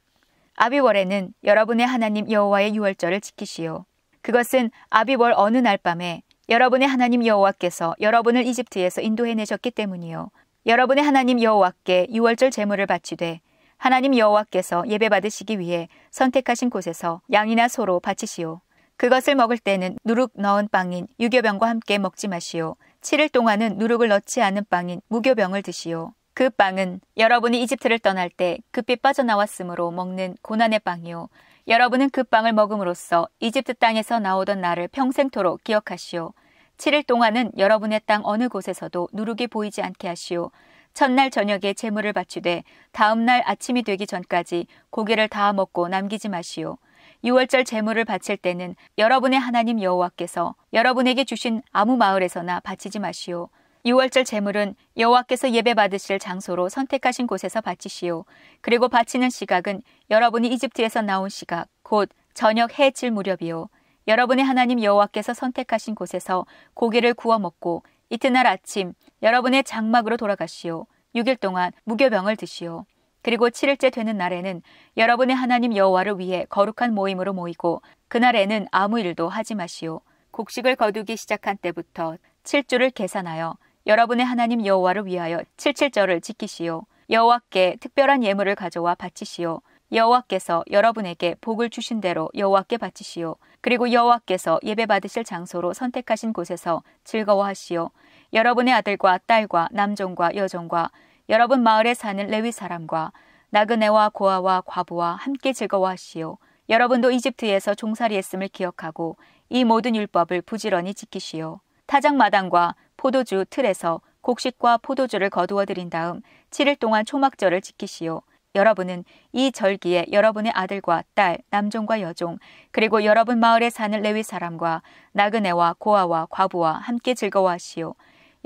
Speaker 2: 아비월에는 여러분의 하나님 여호와의 유월절을 지키시오. 그것은 아비월 어느 날 밤에 여러분의 하나님 여호와께서 여러분을 이집트에서 인도해내셨기 때문이요. 여러분의 하나님 여호와께 유월절 제물을 바치되 하나님 여호와께서 예배받으시기 위해 선택하신 곳에서 양이나 소로 바치시오. 그것을 먹을 때는 누룩 넣은 빵인 유교병과 함께 먹지 마시오. 7일 동안은 누룩을 넣지 않은 빵인 무교병을 드시오. 그 빵은 여러분이 이집트를 떠날 때 급히 빠져나왔으므로 먹는 고난의 빵이요. 여러분은 그 빵을 먹음으로써 이집트 땅에서 나오던 날을 평생토록 기억하시오. 7일 동안은 여러분의 땅 어느 곳에서도 누룩이 보이지 않게 하시오. 첫날 저녁에 제물을 바치되 다음 날 아침이 되기 전까지 고기를 다 먹고 남기지 마시오. 유월절 제물을 바칠 때는 여러분의 하나님 여호와께서 여러분에게 주신 아무 마을에서나 바치지 마시오. 유월절 제물은 여호와께서 예배받으실 장소로 선택하신 곳에서 바치시오. 그리고 바치는 시각은 여러분이 이집트에서 나온 시각, 곧 저녁 해 질 무렵이요. 여러분의 하나님 여호와께서 선택하신 곳에서 고기를 구워 먹고 이튿날 아침 여러분의 장막으로 돌아가시오. 6일 동안 무교병을 드시오. 그리고 7일째 되는 날에는 여러분의 하나님 여호와를 위해 거룩한 모임으로 모이고 그날에는 아무 일도 하지 마시오. 곡식을 거두기 시작한 때부터 7주를 계산하여 여러분의 하나님 여호와를 위하여 77절을 지키시오. 여호와께 특별한 예물을 가져와 바치시오. 여호와께서 여러분에게 복을 주신 대로 여호와께 바치시오. 그리고 여호와께서 예배받으실 장소로 선택하신 곳에서 즐거워하시오. 여러분의 아들과 딸과 남종과 여종과 여러분 마을에 사는 레위 사람과 나그네와 고아와 과부와 함께 즐거워하시오. 여러분도 이집트에서 종살이했음을 기억하고 이 모든 율법을 부지런히 지키시오. 타작마당과 포도주 틀에서 곡식과 포도주를 거두어 드린 다음 7일 동안 초막절을 지키시오. 여러분은 이 절기에 여러분의 아들과 딸, 남종과 여종, 그리고 여러분 마을에 사는 레위 사람과 나그네와 고아와 과부와 함께 즐거워하시오.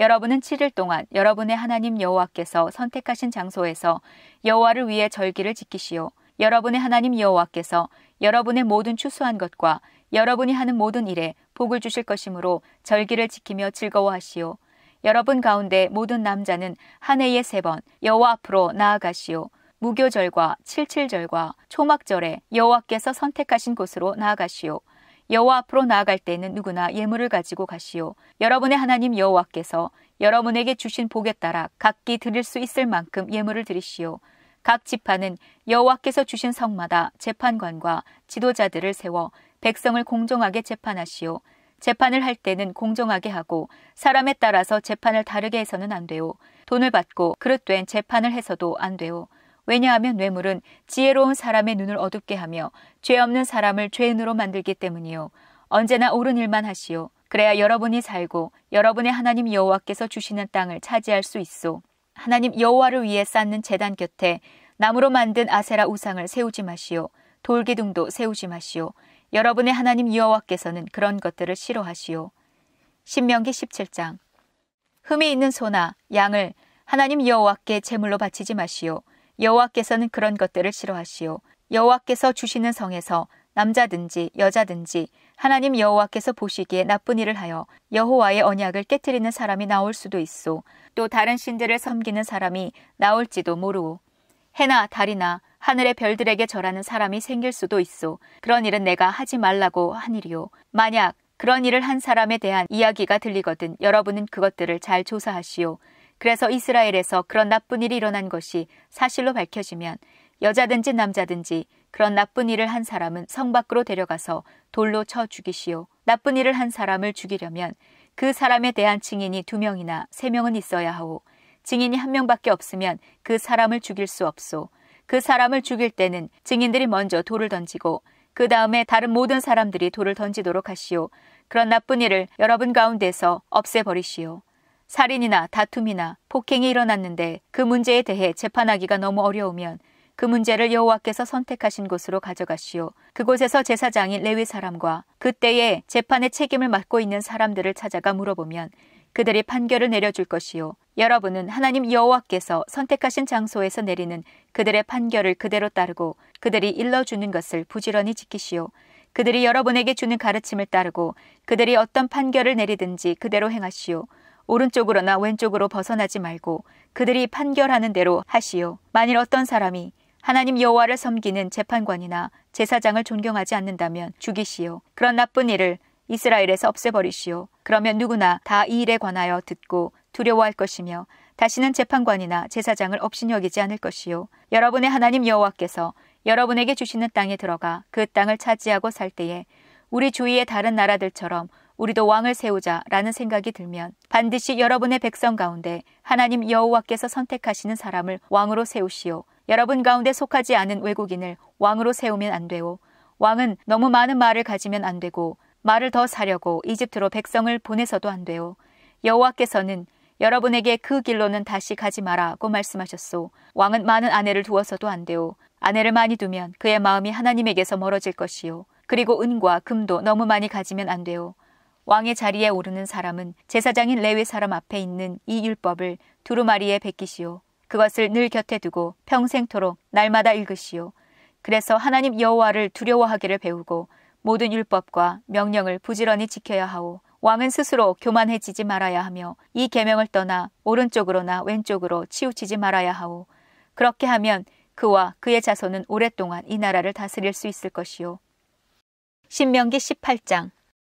Speaker 2: 여러분은 7일 동안 여러분의 하나님 여호와께서 선택하신 장소에서 여호와를 위해 절기를 지키시오. 여러분의 하나님 여호와께서 여러분의 모든 추수한 것과 여러분이 하는 모든 일에 복을 주실 것이므로 절기를 지키며 즐거워하시오. 여러분 가운데 모든 남자는 한 해에 3번 여호와 앞으로 나아가시오. 무교절과 칠칠절과 초막절에 여호와께서 선택하신 곳으로 나아가시오. 여호와 앞으로 나아갈 때는 누구나 예물을 가지고 가시오. 여러분의 하나님 여호와께서 여러분에게 주신 복에 따라 각기 드릴 수 있을 만큼 예물을 드리시오. 각 지파는 여호와께서 주신 성마다 재판관과 지도자들을 세워 백성을 공정하게 재판하시오. 재판을 할 때는 공정하게 하고 사람에 따라서 재판을 다르게 해서는 안 되오. 돈을 받고 그릇된 재판을 해서도 안 되오. 왜냐하면 뇌물은 지혜로운 사람의 눈을 어둡게 하며 죄 없는 사람을 죄인으로 만들기 때문이요. 언제나 옳은 일만 하시오. 그래야 여러분이 살고 여러분의 하나님 여호와께서 주시는 땅을 차지할 수 있소. 하나님 여호와를 위해 쌓는 제단 곁에 나무로 만든 아세라 우상을 세우지 마시오. 돌기둥도 세우지 마시오. 여러분의 하나님 여호와께서는 그런 것들을 싫어하시오. 신명기 17장. 흠이 있는 소나 양을 하나님 여호와께 제물로 바치지 마시오. 여호와께서는 그런 것들을 싫어하시오. 여호와께서 주시는 성에서 남자든지 여자든지 하나님 여호와께서 보시기에 나쁜 일을 하여 여호와의 언약을 깨트리는 사람이 나올 수도 있소. 또 다른 신들을 섬기는 사람이 나올지도 모르오. 해나 달이나 하늘의 별들에게 절하는 사람이 생길 수도 있소. 그런 일은 내가 하지 말라고 한 일이오. 만약 그런 일을 한 사람에 대한 이야기가 들리거든 여러분은 그것들을 잘 조사하시오. 그래서 이스라엘에서 그런 나쁜 일이 일어난 것이 사실로 밝혀지면 여자든지 남자든지 그런 나쁜 일을 한 사람은 성 밖으로 데려가서 돌로 쳐 죽이시오. 나쁜 일을 한 사람을 죽이려면 그 사람에 대한 증인이 2명이나 3명은 있어야 하오. 증인이 1명밖에 없으면 그 사람을 죽일 수 없소. 그 사람을 죽일 때는 증인들이 먼저 돌을 던지고 그 다음에 다른 모든 사람들이 돌을 던지도록 하시오. 그런 나쁜 일을 여러분 가운데서 없애버리시오. 살인이나 다툼이나 폭행이 일어났는데 그 문제에 대해 재판하기가 너무 어려우면 그 문제를 여호와께서 선택하신 곳으로 가져가시오. 그곳에서 제사장인 레위 사람과 그때에 재판의 책임을 맡고 있는 사람들을 찾아가 물어보면 그들이 판결을 내려줄 것이요. 여러분은 하나님 여호와께서 선택하신 장소에서 내리는 그들의 판결을 그대로 따르고 그들이 일러주는 것을 부지런히 지키시오. 그들이 여러분에게 주는 가르침을 따르고 그들이 어떤 판결을 내리든지 그대로 행하시오. 오른쪽으로나 왼쪽으로 벗어나지 말고 그들이 판결하는 대로 하시오. 만일 어떤 사람이 하나님 여호와를 섬기는 재판관이나 제사장을 존경하지 않는다면 죽이시오. 그런 나쁜 일을 이스라엘에서 없애버리시오. 그러면 누구나 다 이 일에 관하여 듣고 두려워할 것이며 다시는 재판관이나 제사장을 업신여기지 않을 것이요. 여러분의 하나님 여호와께서 여러분에게 주시는 땅에 들어가 그 땅을 차지하고 살 때에 우리 주위의 다른 나라들처럼 우리도 왕을 세우자라는 생각이 들면 반드시 여러분의 백성 가운데 하나님 여호와께서 선택하시는 사람을 왕으로 세우시오. 여러분 가운데 속하지 않은 외국인을 왕으로 세우면 안 되오. 왕은 너무 많은 말을 가지면 안 되고 말을 더 사려고 이집트로 백성을 보내서도 안 돼요. 여호와께서는 여러분에게 그 길로는 다시 가지 마라고 말씀하셨소. 왕은 많은 아내를 두어서도 안 돼요. 아내를 많이 두면 그의 마음이 하나님에게서 멀어질 것이요. 그리고 은과 금도 너무 많이 가지면 안 돼요. 왕의 자리에 오르는 사람은 제사장인 레위 사람 앞에 있는 이 율법을 두루마리에 베끼시오. 그것을 늘 곁에 두고 평생토록 날마다 읽으시오. 그래서 하나님 여호와를 두려워하기를 배우고 모든 율법과 명령을 부지런히 지켜야 하오. 왕은 스스로 교만해지지 말아야 하며 이 계명을 떠나 오른쪽으로나 왼쪽으로 치우치지 말아야 하오. 그렇게 하면 그와 그의 자손은 오랫동안 이 나라를 다스릴 수 있을 것이요. 신명기 18장.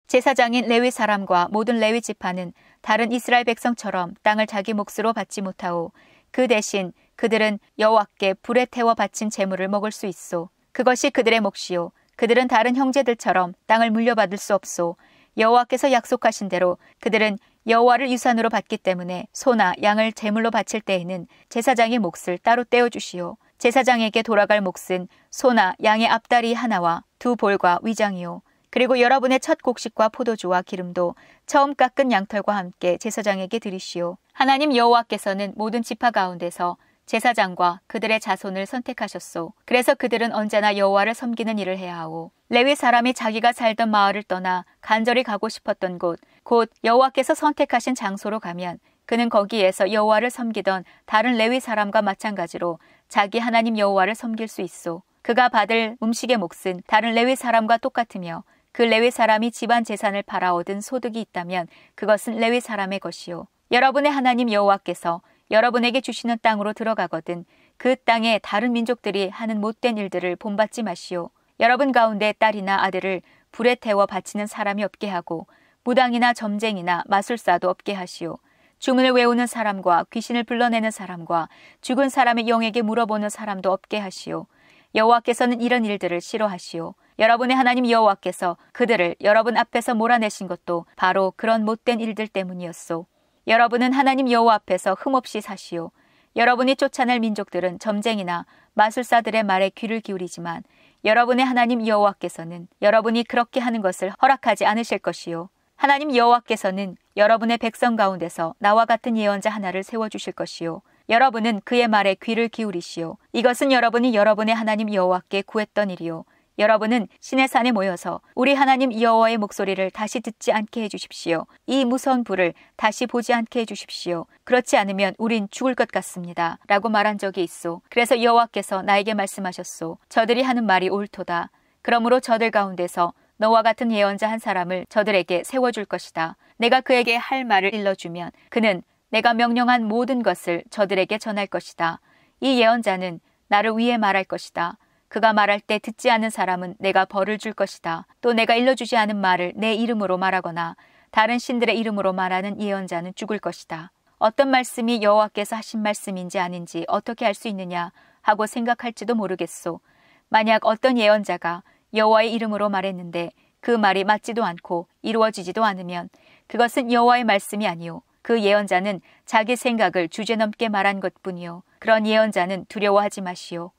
Speaker 2: 제사장인 레위 사람과 모든 레위 지파는 다른 이스라엘 백성처럼 땅을 자기 몫으로 받지 못하오. 그 대신 그들은 여호와께 불에 태워 바친 제물을 먹을 수 있소. 그것이 그들의 몫이요. 그들은 다른 형제들처럼 땅을 물려받을 수 없소. 여호와께서 약속하신 대로 그들은 여호와를 유산으로 받기 때문에 소나 양을 제물로 바칠 때에는 제사장의 몫을 따로 떼어주시오. 제사장에게 돌아갈 몫은 소나 양의 앞다리 하나와 2 볼과 위장이요. 그리고 여러분의 첫 곡식과 포도주와 기름도 처음 깎은 양털과 함께 제사장에게 드리시오. 하나님 여호와께서는 모든 지파 가운데서 제사장과 그들의 자손을 선택하셨소. 그래서 그들은 언제나 여호와를 섬기는 일을 해야 하오. 레위 사람이 자기가 살던 마을을 떠나 간절히 가고 싶었던 곳, 곧 여호와께서 선택하신 장소로 가면 그는 거기에서 여호와를 섬기던 다른 레위 사람과 마찬가지로 자기 하나님 여호와를 섬길 수 있소. 그가 받을 음식의 몫은 다른 레위 사람과 똑같으며 그 레위 사람이 집안 재산을 팔아 얻은 소득이 있다면 그것은 레위 사람의 것이요. 여러분의 하나님 여호와께서 여러분에게 주시는 땅으로 들어가거든 그 땅에 다른 민족들이 하는 못된 일들을 본받지 마시오. 여러분 가운데 딸이나 아들을 불에 태워 바치는 사람이 없게 하고 무당이나 점쟁이나 마술사도 없게 하시오. 주문을 외우는 사람과 귀신을 불러내는 사람과 죽은 사람의 영에게 물어보는 사람도 없게 하시오. 여호와께서는 이런 일들을 싫어하시오. 여러분의 하나님 여호와께서 그들을 여러분 앞에서 몰아내신 것도 바로 그런 못된 일들 때문이었소. 여러분은 하나님 여호와 앞에서 흠없이 사시오. 여러분이 쫓아낼 민족들은 점쟁이나 마술사들의 말에 귀를 기울이지만 여러분의 하나님 여호와께서는 여러분이 그렇게 하는 것을 허락하지 않으실 것이요. 하나님 여호와께서는 여러분의 백성 가운데서 나와 같은 예언자 하나를 세워주실 것이요. 여러분은 그의 말에 귀를 기울이시오. 이것은 여러분이 여러분의 하나님 여호와께 구했던 일이요. 여러분은 신의 산에 모여서 우리 하나님 여호와의 목소리를 다시 듣지 않게 해주십시오. 이 무서운 불을 다시 보지 않게 해주십시오. 그렇지 않으면 우린 죽을 것 같습니다. 라고 말한 적이 있소. 그래서 여호와께서 나에게 말씀하셨소. 저들이 하는 말이 옳도다. 그러므로 저들 가운데서 너와 같은 예언자 한 사람을 저들에게 세워줄 것이다. 내가 그에게 할 말을 일러주면 그는 내가 명령한 모든 것을 저들에게 전할 것이다. 이 예언자는 나를 위해 말할 것이다. 그가 말할 때 듣지 않는 사람은 내가 벌을 줄 것이다. 또 내가 일러주지 않은 말을 내 이름으로 말하거나 다른 신들의 이름으로 말하는 예언자는 죽을 것이다. 어떤 말씀이 여호와께서 하신 말씀인지 아닌지 어떻게 알 수 있느냐 하고 생각할지도 모르겠소. 만약 어떤 예언자가 여호와의 이름으로 말했는데 그 말이 맞지도 않고 이루어지지도 않으면 그것은 여호와의 말씀이 아니오. 그 예언자는 자기 생각을 주제넘게 말한 것뿐이요. 그런 예언자는 두려워하지 마시오.